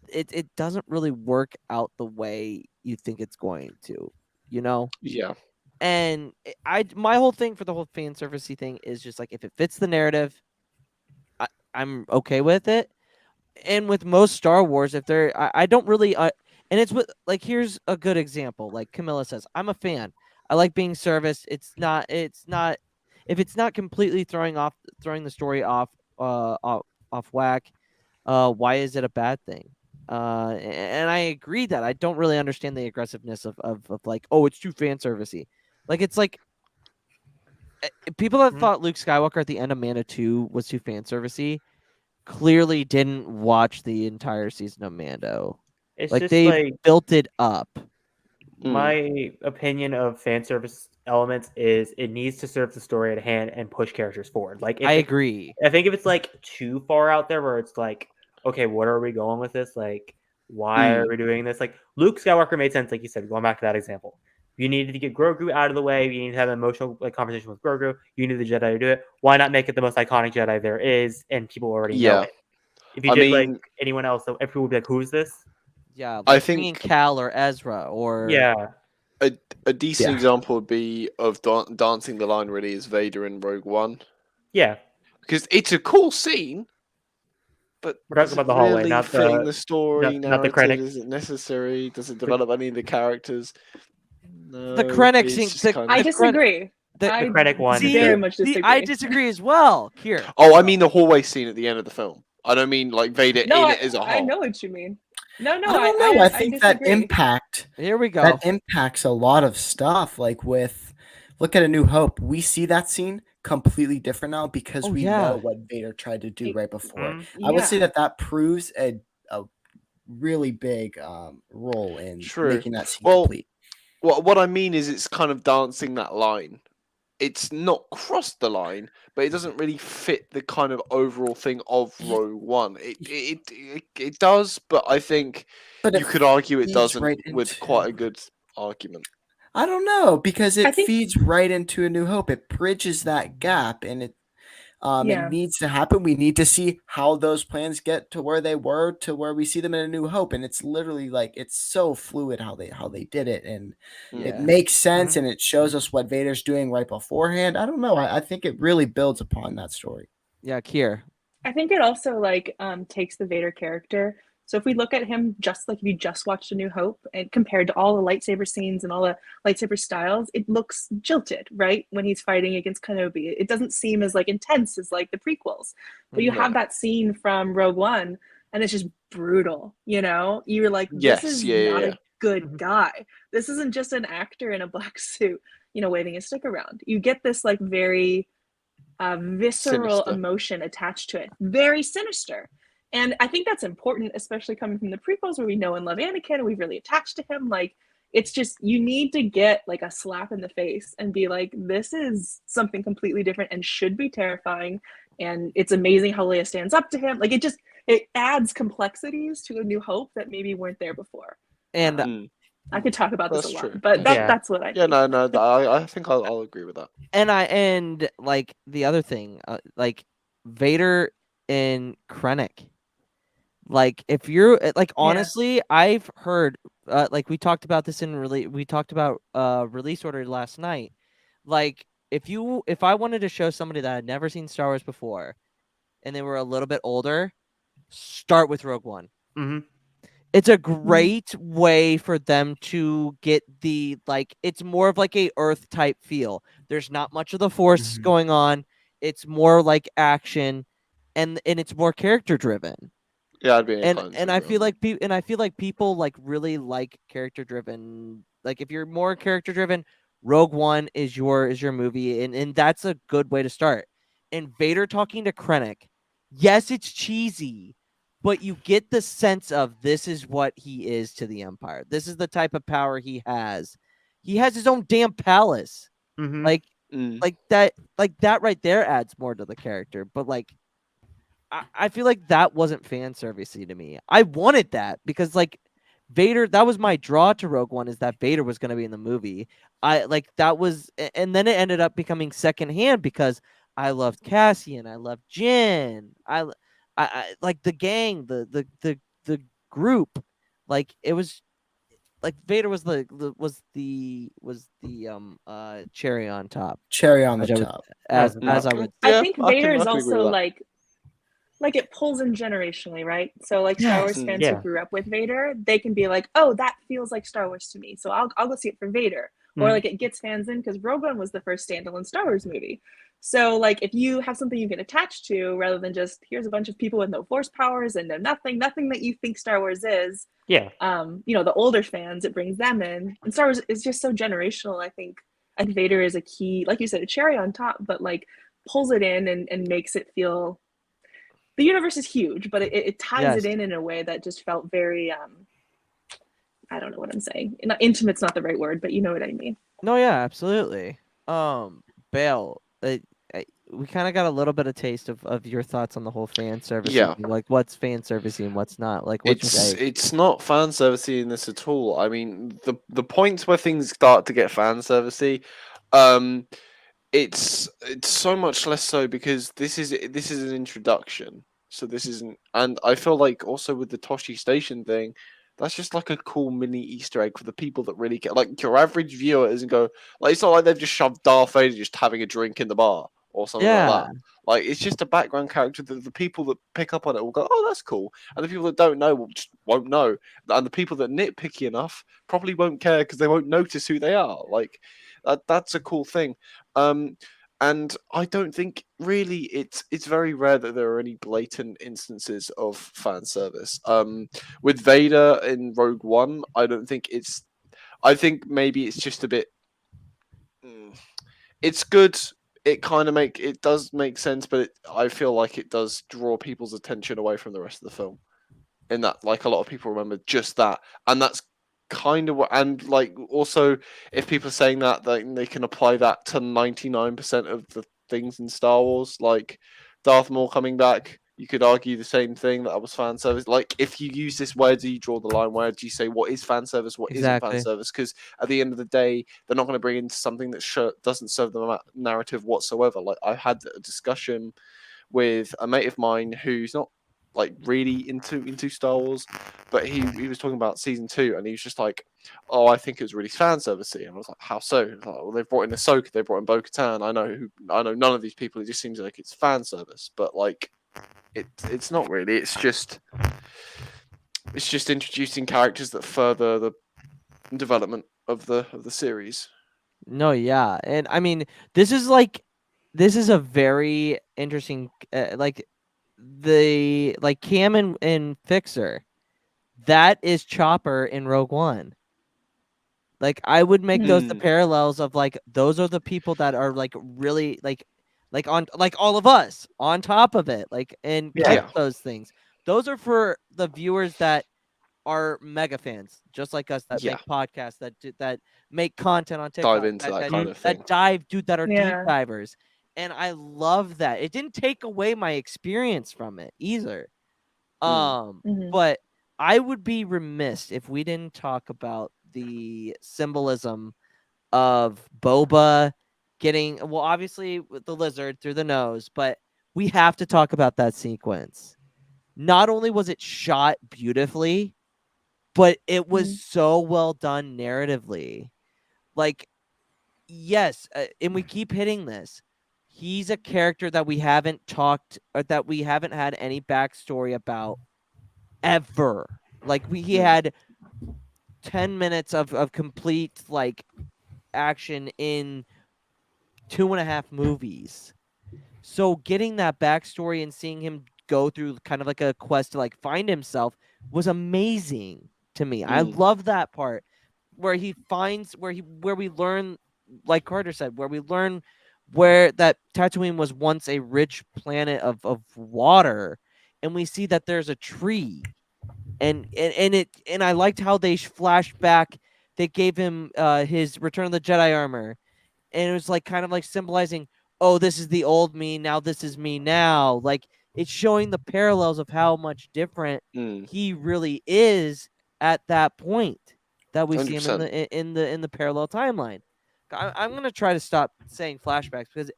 it doesn't really work out the way you think it's going to, you know. Yeah. And my whole thing for the whole fan servicey thing is just like if it fits the narrative, I'm okay with it. And with most Star Wars, if they're, I don't really, and it's with like here's a good example. Like Camilla says, I'm a fan. I like being serviced. It's not, if it's not completely throwing the story off whack. Why is it a bad thing? And I agree that I don't really understand the aggressiveness of like, oh, it's too fan servicey. Like it's like people that thought Luke Skywalker at the end of Manda 2 was too fan servicey clearly didn't watch the entire season of Mando. It's Like just they like built it up. my opinion of fan service elements is it needs to serve the story at hand and push characters forward. Like I agree. I think if it's like too far out there where it's like, okay, what are we going with this? Like, why are we doing this? Like Luke Skywalker made sense, like you said, going back to that example. You needed to get Grogu out of the way. You need to have an emotional conversation with Grogu. You need the Jedi to do it. Why not make it the most iconic Jedi there is, and people already know Yeah. it? If you did like anyone else, so everyone would be like, "Who's this?" Yeah, like I think bringing Cal or Ezra or Yeah, a decent example would be of dancing the line really is Vader in Rogue One, yeah. because it's a cool scene, but We're talking does about it the hallway, really not fit in the the story not the narrative? Krennic. Is it necessary? Does it develop any of the characters? No, the Krennic it's scene. just kind I of... disagree. The I Krennic one. very much disagree. I disagree as well. Here. Oh, I mean the hallway scene at the end of the film. I don't mean like Vader No, in it as a whole. I know what you mean. No, I don't know. I think that impact Here we go. that impacts a lot of stuff. Like with look at A New Hope, we see that scene completely different now because we know what Vader tried to do right before. I would say that proves a really big role in making that scene complete. What I mean is it's kind of dancing that line. It's not crossed the line, but it doesn't really fit the kind of overall thing of Rogue One. It does, but I think you could argue it doesn't with quite a good argument. I don't know, because it feeds right into A New Hope. It bridges that gap, and it needs to happen. We need to see how those plans get to where they were to where we see them in A New Hope, and it's literally like it's so fluid how they did it, and it makes sense, and it shows us what Vader's doing right beforehand. I don't know. I think it really builds upon that story. Yeah, Kier. I think it also like takes the Vader character. So if we look at him just like if you just watched A New Hope and compared to all the lightsaber scenes and all the lightsaber styles, it looks jilted, right? When he's fighting against Kenobi, it doesn't seem as like intense as like the prequels. But you have that scene from Rogue One, and it's just brutal. You know, you're like, this is not a good guy. This isn't just an actor in a black suit, you know, waving a stick around. You get this like very visceral emotion attached to it, very sinister. And I think that's important, especially coming from the prequels where we know and love Anakin and we've really attached to him. Like, it's just, you need to get like a slap in the face and be like, this is something completely different and should be terrifying. And it's amazing how Leia stands up to him. Like, it adds complexities to A New Hope that maybe weren't there before. And I could talk about this a lot, but that's what I think. Yeah, no, I think I'll agree with that. And like the other thing, like Vader and Krennic. Like if you're like honestly, I've heard like we talked about this we talked about release order last night. Like if I wanted to show somebody that had never seen Star Wars before and they were a little bit older, start with Rogue One. Mm-hmm. It's a great way for them to get the like it's more of like a Earth type feel. There's not much of the Force going on. It's more like action and it's more character driven. Yeah, I'd be and I feel like people like really like character driven. Like if you're more character driven, Rogue One is your movie, and that's a good way to start. And Vader talking to Krennic, yes, it's cheesy, but you get the sense of this is what he is to the Empire. This is the type of power he has. He has his own damn palace. Mm-hmm. Like Mm. like that right there adds more to the character. But like I feel like that wasn't fan servicey to me. I wanted that because like Vader, that was my draw to Rogue One, is that Vader was going to be in the movie. I like that was, and then it ended up becoming secondhand because I loved Cassian, I loved Jin, I like the gang, the group, like it was like Vader was the cherry on top, Cherry on the which I would, top. as I would. I Yeah, think I Vader can is agree also with that. like it pulls in generationally, right? So like Star Wars Yes. fans Yeah. who grew up with Vader, they can be like, oh, that feels like Star Wars to me, so I'll go see it for Vader. Or Mhm. like it gets fans in because Rogue One was the first standalone Star Wars movie. So like if you have something you can attach to rather than just here's a bunch of people with no force powers and no nothing that you think Star Wars is, Yeah. the older fans, it brings them in. And Star Wars is just so generational. I think Vader is a key, like you said, a cherry on top, but like pulls it in and makes it feel, the universe is huge, but it ties Yes. it in a way that just felt very I don't know what I'm saying. Intimate's not the right word, but you know what I mean. No, yeah, absolutely. Bale, we kind of got a little bit of taste of your thoughts on the whole fan service. Yeah. Like what's fan servicey and what's not. Like what's your take? It's not fan servicey in this at all. I mean, the points where things start to get fan servicey, um, it's so much less so because this is an introduction. So this isn't, and I feel like also with the Toshi Station thing, that's just like a cool mini Easter egg for the people that really get, like your average viewer isn't go, like it's not like they've just shoved Darth Vader just having a drink in the bar or something like Yeah. that. Like it's just a background character that the people that pick up on it will go, oh, that's cool, and the people that don't know just won't know, and the people that nitpicky enough probably won't care because they won't notice who they are. Like that's a cool thing. Um, and I don't think really it's very rare that there are any blatant instances of fan service. With Vader in Rogue One, I don't think it's. I think maybe it's just a bit. It's good. It does make sense, but I feel like it does draw people's attention away from the rest of the film. In that, like a lot of people remember just that, and that's kind of what. And like also, if people are saying that, they can apply that to 99% of the things in Star Wars, like Darth Maul coming back. You could argue the same thing, that was fan service. Like, if you use this, where do you draw the line? Where do you say what is fan service, what isn't fan Exactly. service? Because at the end of the day, they're not going to bring into something that doesn't serve the narrative whatsoever. Like, I had a discussion with a mate of mine who's not like really into Star Wars, but he was talking about season 2, and he was just like, "Oh, I think it was really fan servicey." And I was like, "How so?" Like, well, they've brought in Ahsoka, they brought in Bo-Katan. I know none of these people. It just seems like it's fan service, but like it's not really. It's just introducing characters that further the development of the series. No, yeah. And I mean, this is a very interesting like Cam and Fixer. That is Chopper in Rogue One. Like I would make those the Mm. parallels of like those are the people that are like really like on like all of us on top of it, like and Yeah. catch Yeah. those things. Those are for the viewers that are mega fans, just like us, that Yeah. make podcasts, that make content on Dive TikTok, into that kind of thing. that dive, dude, that are deep Yeah. divers. And I love that. It didn't take away my experience from it either. Mhm. But I would be remiss if we didn't talk about the symbolism of Boba getting, well, obviously with the lizard through the nose, but we have to talk about that sequence. Not only was it shot beautifully, but it was Mhm. so well done narratively. Like, yes, and we keep hitting this. He's a character that we haven't talked or that we haven't had any backstory about ever. Like he Mm. had 10 minutes of complete like action in 2.5 movies. So getting that backstory and seeing him go through kind of like a quest to like find himself was amazing to me. I Mm. love that part where he finds where we learn, like Carter said, where we learn where that Tatooine was once a rich planet of water, and we see that there's a tree. And I liked how they flashed back. They gave him his Return of the Jedi armor, and it was like kind of like symbolizing, oh, this is the old me, now this is me now. Like it's showing the parallels of how much different he really is at that point that we see him 100%. in the parallel timeline. I'm gonna try to stop saying flashbacks because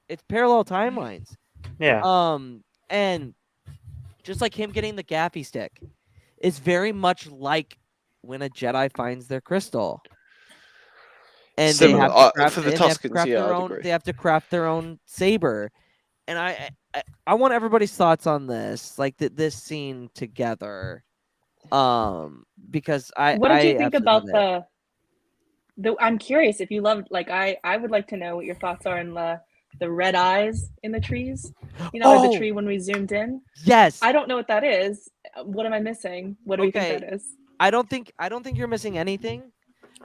it's parallel timelines. Yeah. And just like him getting the gaffy stick, it's very much like when a Jedi finds their crystal. And they Similar. have to craft, For the and they have to Tuscans, craft yeah, their I'd own. agree. They have to craft their own saber. And I want everybody's thoughts on this, like this scene together, because What did you I think absolutely about love the? I'm curious if you loved. Like I would like to know what your thoughts are on the red eyes in the trees. You know, at the Oh! tree when we zoomed in. Yes. I don't know what that is. What am I missing? What do you think that is? I don't think you're missing anything,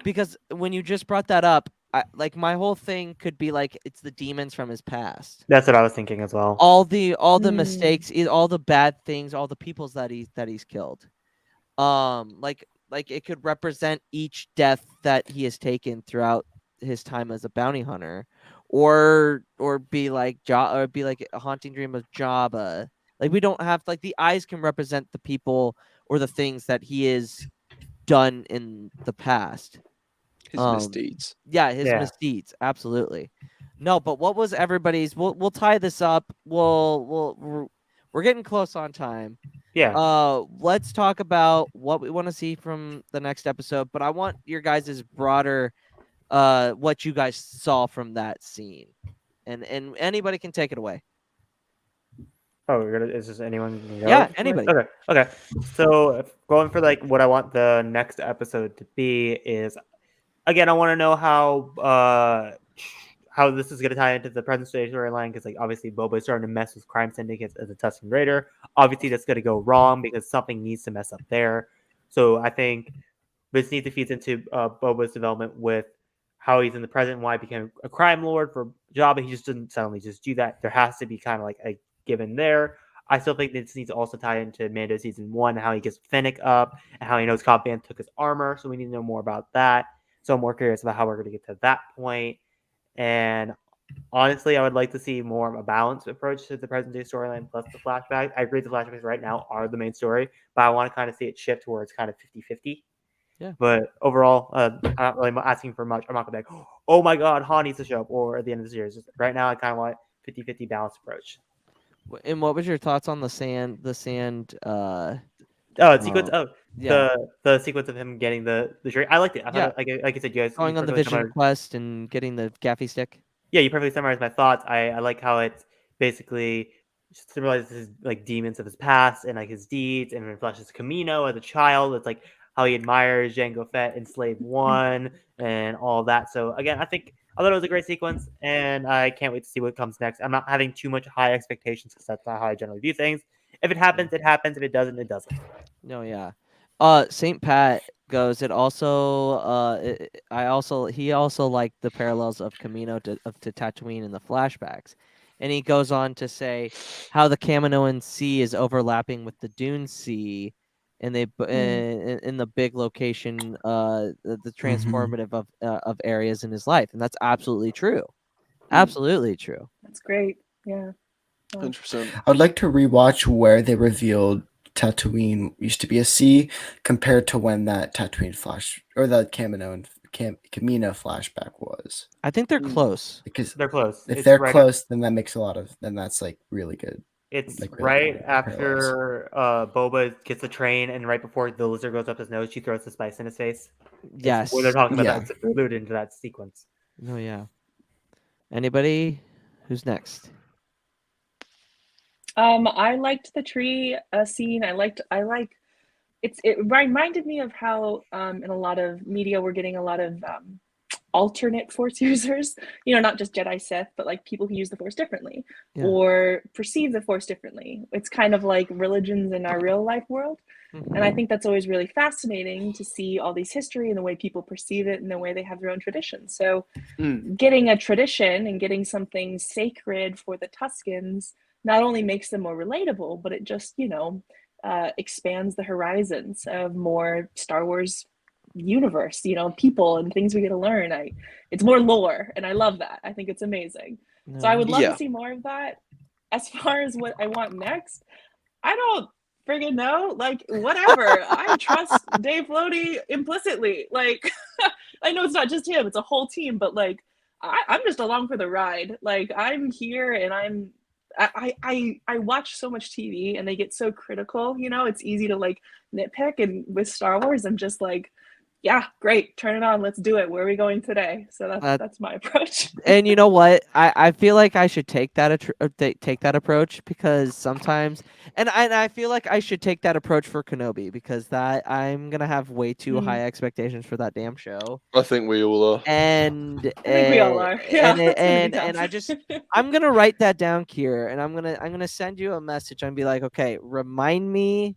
because when you just brought that up, like my whole thing could be like it's the demons from his past. That's what I was thinking as well. All the mistakes, all the bad things, all the peoples that he's killed. Like it could represent each death that he has taken throughout his time as a bounty hunter, or be like or be like a haunting dream of Jabba. Like we don't have, like, the eyes can represent the people or the things that he has done in the past. His misdeeds. Yeah, his Yeah. misdeeds, absolutely. No, but what was everybody's? We'll tie this up. We're getting close on time. Yeah. Let's talk about what we want to see from the next episode, but I want your guys' broader what you guys saw from that scene. And anybody can take it away. Oh, is just anyone can go? Yeah, anybody. Okay. So going for like what I want the next episode to be is, again, I want to know how this is going to tie into the present stage storyline, because like obviously Boba is starting to mess with crime syndicates as a Tusken Raider. Obviously that's going to go wrong because something needs to mess up there. So I think this needs to feed into Boba's development with how he's in the present, why he became a crime lord for Jabba. He just didn't suddenly just do that. There has to be kind of like a given there. I still think this needs to also tie into Mando season 1, how he gets Fennec up and how he knows Cobb Vanth took his armor. So we need to know more about that. So I'm more curious about how we're going to get to that point. And honestly, I would like to see more of a balanced approach to the present day storyline plus the flashback. I agree the flashbacks right now are the main story, but I want to kind of see it shift towards kind of 50-50. Yeah. But overall, I'm not really asking for much. I'm not going to be like, oh my God, Han needs to show up, or at the end of the series. Just right now, I kind of want 50-50 balanced approach. And what was your thoughts on the sand? Sequence of the sequence of him getting the tree. I liked it. I thought, like I said, you guys going on the vision quest and getting the gaffy stick. Yeah, you perfectly summarized my thoughts. I like how it basically symbolizes his like demons of his past and like his deeds, and reflects Camino as a child. It's like how he admires Jango Fett in Slave One and all that. So again, I thought it was a great sequence, and I can't wait to see what comes next. I'm not having too much high expectations because that's not how I generally view things. If it happens, it happens. If it doesn't, it doesn't. No, yeah. Saint Pat goes. It also. He also liked the parallels of Camino to Tatooine in the flashbacks, and he goes on to say how the Kaminoan Sea is overlapping with the Dune Sea, and they in the big location, the transformative of areas in his life, and that's absolutely true. Absolutely true. That's great. Yeah. 100%. I'd like to rewatch where they revealed Tatooine used to be a sea compared to when that Tatooine flash or the Camino flashback was. I think they're close. Because they're close. If they're close, then that makes then that's like really good. It's like really right after Boba gets the train, and right before the lizard goes up his nose, she throws the spice in his face. Yes. Where they're talking about that. It's alluded into that sequence. Oh yeah. Anybody? Who's next? I liked the tree scene. I like it reminded me of how in a lot of media we're getting a lot of alternate Force users, not just Jedi Sith, but like people who use the Force differently or perceive the Force differently. It's kind of like religions in our real life world. And I think that's always really fascinating to see all these history and the way people perceive it and the way they have their own traditions. So getting a tradition and getting something sacred for the Tuskens not only makes them more relatable, but it just, expands the horizons of more Star Wars universe, people and things we get to learn. It's more lore, and I love that. I think it's amazing. So I would love to Yeah. see more of that. As far as what I want next, I don't friggin' know. Like, whatever. I trust Dave Filoni implicitly. Like, I know it's not just him; it's a whole team. But like, I'm just along for the ride. Like, I'm here, and I watch so much TV, and they get so critical. It's easy to like nitpick, and with Star Wars, I'm just like, yeah, great, turn it on, let's do it. Where are we going today? So that's my approach. And you know what? I feel like I should take that take that approach, because sometimes, and I feel like I should take that approach for Kenobi, because that I'm gonna have way too high expectations for that damn show. I think we all are. And I think we all are. Yeah, and it's gonna be tough. and I just I'm gonna write that down, Kier, and I'm gonna send you a message and be like, okay, remind me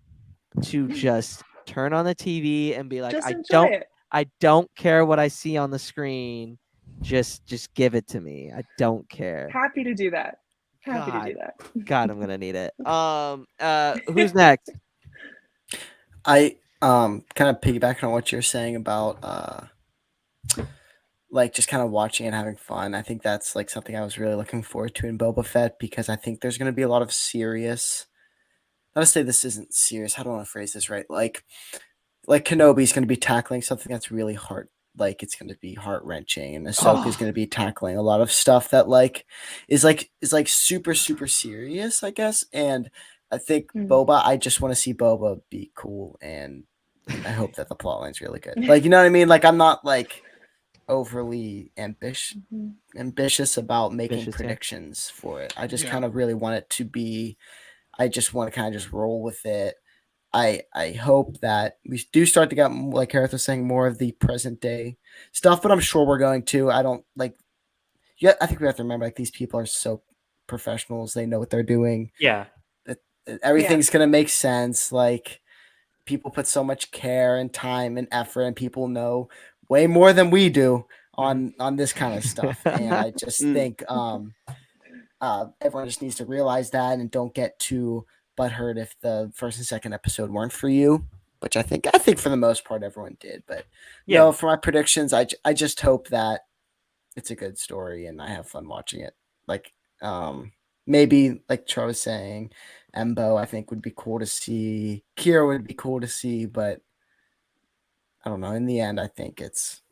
to just turn on the TV and be like, just enjoy it. I don't care what I see on the screen. Just give it to me. I don't care. Happy to do that. Happy to do that. God, I'm gonna need it. Who's next? I kind of piggybacking on what you're saying about like just kind of watching and having fun. I think that's like something I was really looking forward to in Boba Fett, because I think there's going to be a lot of serious. Not to say this isn't serious. How do I want to phrase this right? Like Kenobi's going to be tackling something that's really hard. Like it's going to be heart wrenching, and Ahsoka's going to be tackling a lot of stuff that is super serious, I guess. And I think Boba, I just want to see Boba be cool, and I hope that the plotline's really good. Like, you know what I mean? Like, I'm not like overly ambitious about making predictions for it. I just kind of really want it to be. I just want to kind of just roll with it. I hope that we do start to get, like Hereth was saying, more of the present day stuff, but I'm sure we're going to. I don't like. Yeah, I think we have to remember, like, these people are so professionals; they know what they're doing. Yeah, everything's gonna make sense. Like, people put so much care and time and effort, and people know way more than we do on this kind of stuff. And I just think everyone just needs to realize that, and don't get too butthurt if the first and second episode weren't for you, which I think for the most part everyone did. But for my predictions, I just hope that it's a good story and I have fun watching it. Like maybe like Troy was saying, Embo I think would be cool to see. Kira would be cool to see, but I don't know. In the end, I think it's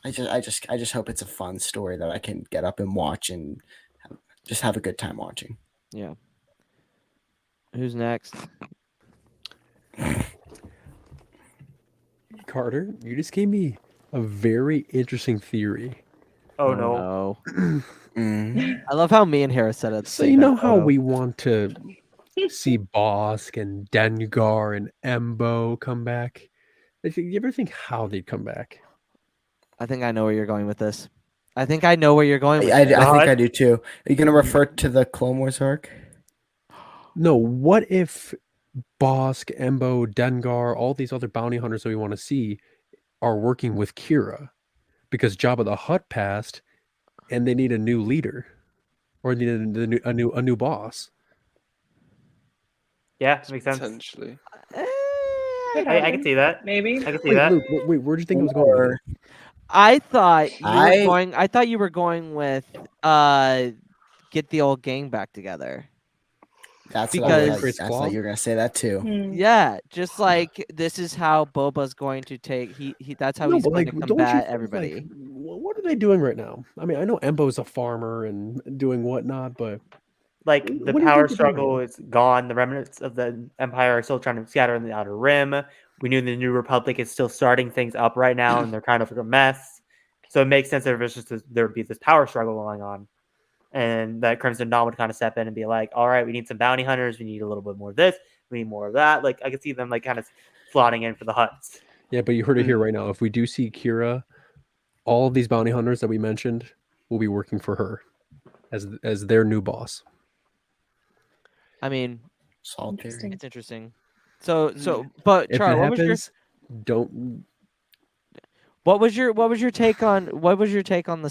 I just hope it's a fun story that I can get up and watch and just have a good time watching. Yeah. Who's next? Carter, you just gave me a very interesting theory. Oh no. I love how me and Harris said it. So you know how we want to see Bosk and Dengar and Embo come back? You ever think how they'd come back? I think I know where you're going with this. I think I know where you're going with I this. think I do too. Are you going to refer to the Clone Wars arc? No, what if Bosk, Embo, Dengar, all these other bounty hunters that we want to see are working with Kira because Jabba the Hutt passed and they need a new leader or need a new boss? Yeah, makes sense. Potentially. I can see that. Maybe. I can see that. Wait, where do you think it was going with it? I thought you were going with get the old gang back together. That's because what I thought you were gonna say that too. Yeah, just like this is how Boba's going to take. He that's how he's going to combat everybody. Like, what are they doing right now? I mean, I know Embo's a farmer and doing whatnot, but like the power struggle is gone. The remnants of the Empire are still trying to scatter in the Outer Rim. We knew the New Republic is still starting things up right now, and they're kind of a mess. So it makes sense that there would be this power struggle going on. And that Crimson Dawn would kind of step in and be like, all right, we need some bounty hunters. We need a little bit more of this. We need more of that. Like, I could see them like kind of slotting in for the Hutts. Yeah, but you heard it here right now. If we do see Kira, all of these bounty hunters that we mentioned will be working for her as their new boss. I mean, interesting. It's interesting. So, but if Charlie, what was your take on the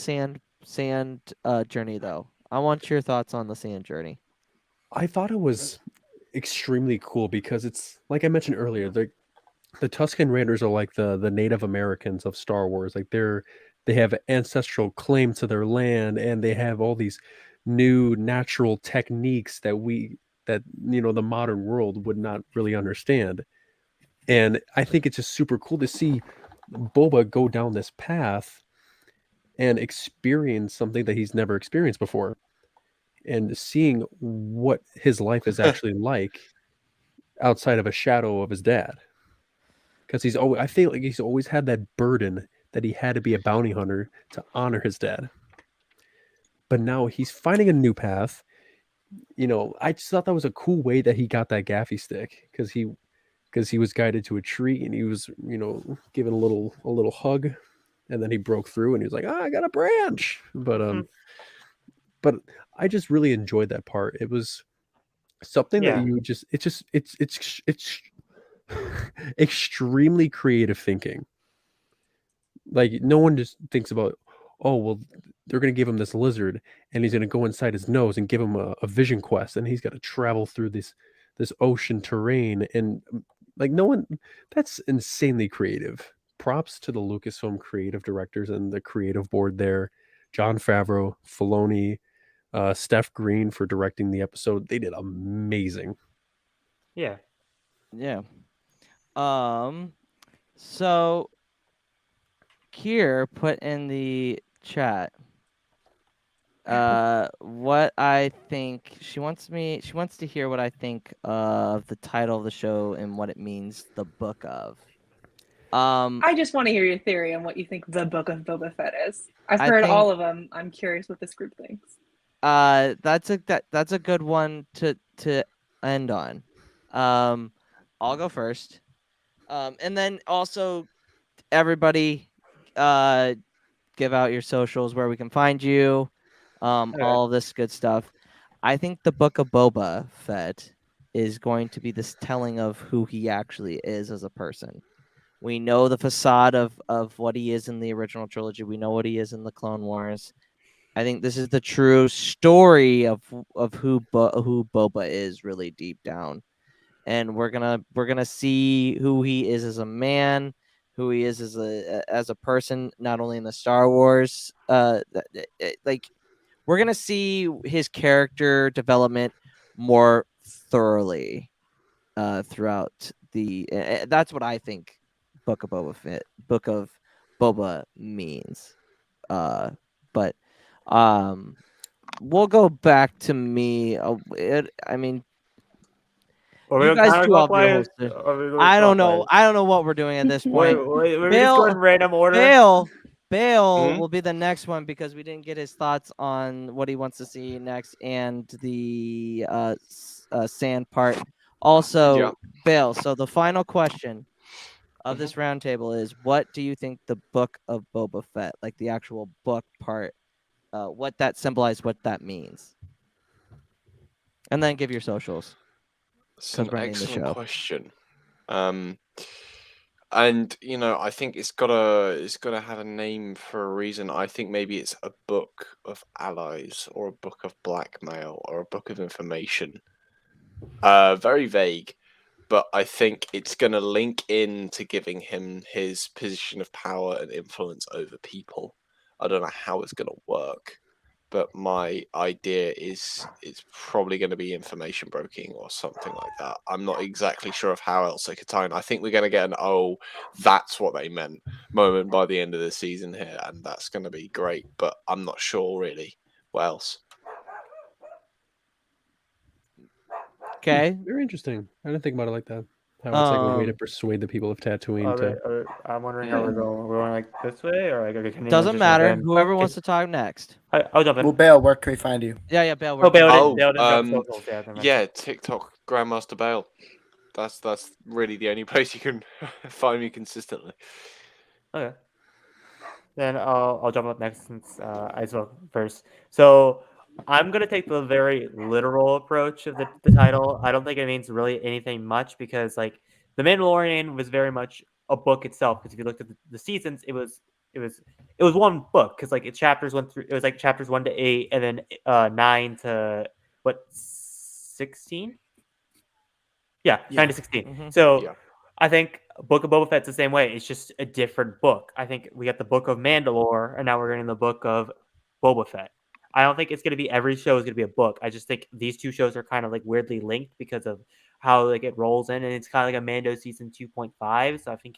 sand journey though? I want your thoughts on the sand journey. I thought it was extremely cool because it's like I mentioned earlier, the Tusken Raiders are like the Native Americans of Star Wars. Like they have ancestral claim to their land, and they have all these new natural techniques that the modern world would not really understand. And I think it's just super cool to see Boba go down this path and experience something that he's never experienced before, and seeing what his life is actually like outside of a shadow of his dad. Because I feel like he's always had that burden that he had to be a bounty hunter to honor his dad. But now he's finding a new path. I just thought that was a cool way that he got that gaffy stick, because he was guided to a tree, and he was given a little hug, and then he broke through and he was like, I got a branch. But I just really enjoyed that part. It was something that it's extremely creative thinking. Like, no one just thinks about, oh well, they're going to give him this lizard and he's going to go inside his nose and give him a vision quest, and he's got to travel through this ocean terrain, and like, no one. That's insanely creative. Props to the Lucasfilm creative directors and the creative board there, Jon Favreau, Filoni, Steph Green for directing the episode. They did amazing. Yeah. So Kier put in the chat what I think. She wants to hear what I think of the title of the show and what it means, the Book of. I just want to hear your theory on what you think the Book of Boba Fett is. I've I heard think- all of them. I'm curious what this group thinks. That's a good one to end on. I'll go first. And then also, everybody, give out your socials, where we can find you, all of this good stuff. I think the Book of Boba Fett is going to be this telling of who he actually is as a person. We know the facade of what he is in the original trilogy. We know what he is in the Clone Wars. I think this is the true story of who Boba is really deep down, and we're gonna see who he is as a man, who he is as a person, not only in the Star Wars. Like, we're gonna see his character development more thoroughly throughout the. That's what I think Book of Boba means. But we'll go back to me. I mean, you guys do all your hosts. I don't know. I don't know what we're doing at this point. We're just going random order. Bale will be the next one, because we didn't get his thoughts on what he wants to see next and the sand part. Also, Bale. So the final question of this roundtable is, what do you think the Book of Boba Fett, like the actual book part, what that symbolizes, what that means? And then give your socials. It's an excellent question. And I think it's gotta have a name for a reason. I think maybe it's a book of allies, or a book of blackmail, or a book of information. Very vague, but I think it's gonna link in to giving him his position of power and influence over people. I don't know how it's gonna work, but my idea is it's probably going to be information broking or something like that. I'm not exactly sure of how else they could tie in. I think we're going to get an "oh, that's what they meant" moment by the end of the season here, and that's going to be great. But I'm not sure really what else. Okay. Very interesting. I didn't think about it like that. How it's like a way to persuade the people of Tatooine to. I'm wondering how we're going. We're going like this way, or like Doesn't matter. Whoever wants to talk next. I'll jump in. Well, Bale, where can we find you? Yeah, Bale. Bale didn't jump socials, Yeah, TikTok Grandmaster Bale. That's really the only place you can find me consistently. Okay. Then I'll jump up next, since I spoke first. So I'm gonna take the very literal approach of the title. I don't think it means really anything much, because like The Mandalorian was very much a book itself. Because if you looked at the seasons, it was one book, because like chapters 1 to 8, and then 9 to 16. Yeah, 9 to 16. Mhm. So Yeah. I think Book of Boba Fett's the same way. It's just a different book. I think we got the Book of Mandalore, and now we're getting the Book of Boba Fett. I don't think it's going to be every show is going to be a book. I just think these two shows are kind of like weirdly linked because of how like it rolls in, and it's kind of like a Mando season 2.5. So I think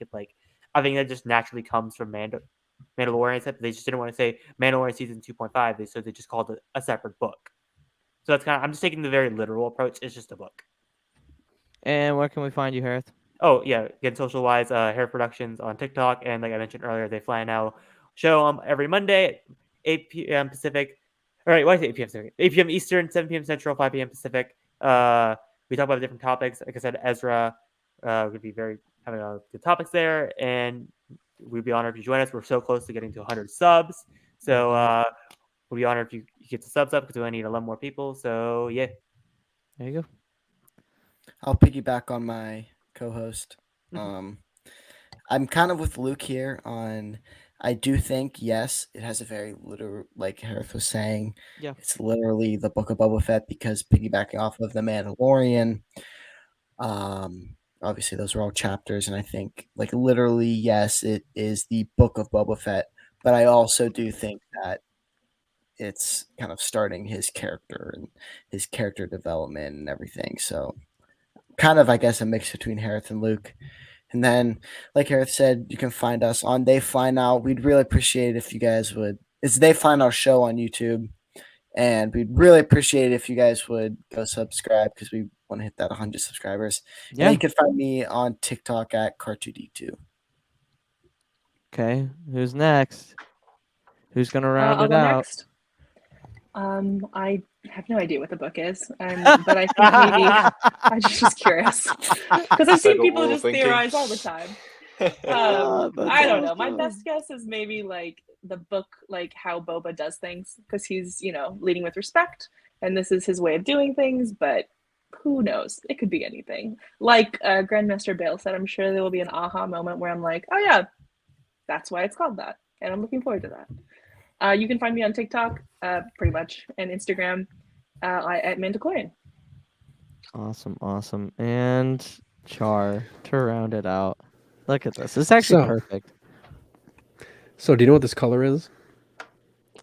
I think that just naturally comes from Mandalorian. Except they just didn't want to say Mandalorian season 2.5, so they just called it a separate book. So that's I'm just taking the very literal approach. It's just a book. And where can we find you, Hereth? Oh yeah, again, social wise, Hereth Productions on TikTok, and like I mentioned earlier, they fly now show every Monday at 8 p.m. Pacific. All right, why is it 8 p.m. Pacific? 8 p.m. Eastern, 7 p.m. Central, 5 p.m. Pacific. We talk about different topics. Like I said, Ezra, we're gonna be having good topics there, and we'd be honored if you join us. We're so close to getting to 100 subs, so we'd be honored if you get the subs up because we only need 11 more people. So yeah, There you go. I'll piggyback on my co-host. I'm kind of with Luke here on. I do think yes, it has a very literal, like Hereth was saying. Yeah. It's literally the Book of Boba Fett because piggybacking off of the Mandalorian. Obviously those are all chapters, and I think like literally yes, it is the Book of Boba Fett. But I also do think that it's kind of starting his character and his character development and everything. So kind of, I guess, a mix between Hereth and Luke. And then, like Hereth said, you can find us on They Fly Now. We'd really appreciate it if you guys would. It's They Fly Now show on YouTube. And we'd really appreciate it if you guys would go subscribe because we want to hit that 100 subscribers. And Yeah. then you can find me on TikTok at Car2D2. Okay. Who's next? Who's gonna round I'll it go out? next. I have no idea what the book is, but I think maybe I'm just curious because I've seen what people we're all just thinking. theorize all the time. I don't know. My best guess is maybe like the book, like how Boba does things, because he's leading with respect, and this is his way of doing things. But who knows? It could be anything. Like Grandmaster Bale said, I'm sure there will be an aha moment where I'm like, oh yeah, that's why it's called that, and I'm looking forward to that. You can find me on TikTok, pretty much, and Instagram at Mandakoliarn. Awesome. And Char to round it out. Look at this. It's actually perfect. So, do you know what this color is?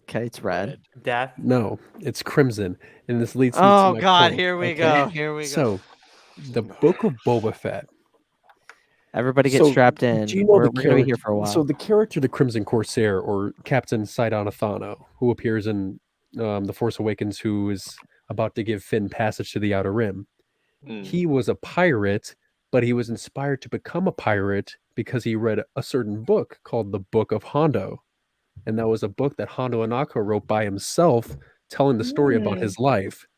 Okay, it's red. Death. No, it's crimson, and this leads me to Oh my God, quote, here we okay? go. Here we go. So, the Book of Boba Fett. Everybody get strapped in. Do you know we're the gonna be character? here for a while. So the character, the Crimson Corsair, or Captain Sidon Athano, who appears in The Force Awakens, who is about to give Finn passage to the Outer Rim. He was a pirate, but he was inspired to become a pirate because he read a certain book called the Book of Hondo. And that was a book that Hondo Ohnaka wrote by himself, telling the story about his life.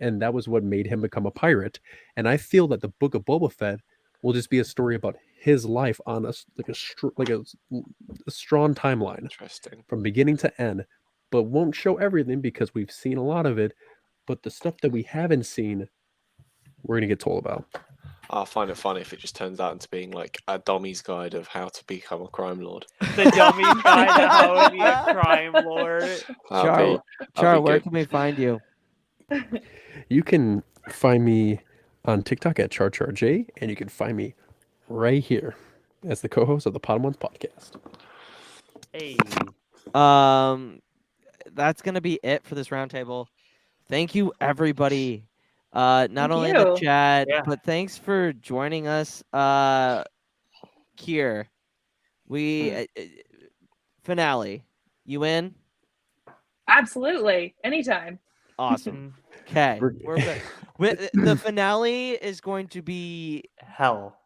And that was what made him become a pirate. And I feel that the Book of Boba Fett will just be a story about his life on a strong timeline. Interesting. From beginning to end, but won't show everything because we've seen a lot of it. But the stuff that we haven't seen, we're gonna get told about. I find it funny if it just turns out into being like a dummy's guide of how to become a crime lord. The dummy's guide to how to be a crime lord. Char, where can we find you? You can find me on TikTok at CharCharJ, and you can find me right here as the co-host of the Podmans podcast. Hey. That's gonna be it for this roundtable. Thank you, everybody. Not only in the chat, but thanks for joining us. Kier, we finale. You in? Absolutely, anytime. Awesome. Okay, we're good. The finale is going to be hell.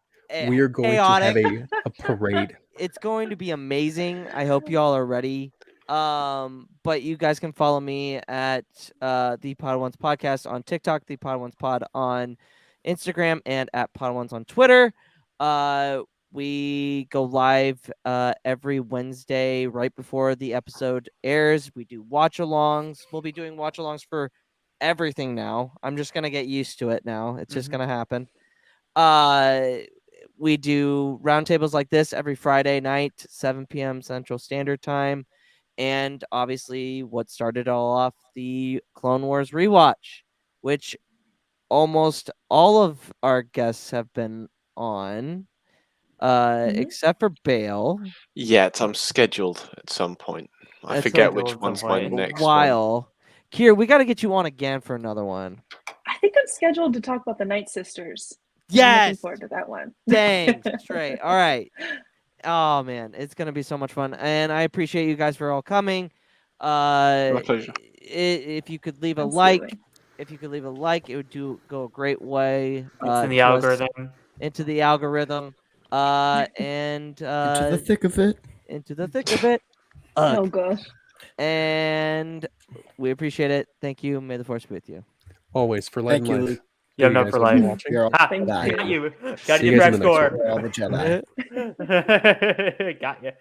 We are going chaotic. to have a parade. It's going to be amazing. I hope y'all are ready. But you guys can follow me at the Pod1s podcast on TikTok, the Pod1s pod on Instagram, and at Pod1s on Twitter. We go live every Wednesday right before the episode airs. We do watch-alongs. We'll be doing watch-alongs for everything now. I'm just gonna get used to it now. It's just gonna happen. We do roundtables like this every Friday night, 7 p.m. Central Standard Time. And obviously what started all off, the Clone Wars rewatch, which almost all of our guests have been on. except for Bale. Yet I'm scheduled at some point. I That's forget like which at some one's my point. next one. While Kier, we got to get you on again for another one. I think I'm scheduled to talk about the Night Sisters. I'm Yes. looking forward to that one. Dang straight. All right. Oh man, it's gonna be so much fun, and I appreciate you guys for all coming. My pleasure. If you could leave a Absolutely. like, it would go a great way. It's in the to us, algorithm. into the algorithm, and Into the thick of it. into the thick of it. Oh Ugh. gosh. And we appreciate it. Thank you. May the force be with you. Always for light Thank and you, life. Luke. You have Thank enough for guys so much life. watching. You're all Ha! Thank Jedi. Got you. See Got you your guys track in the next score. You're all the Jedi. Got you.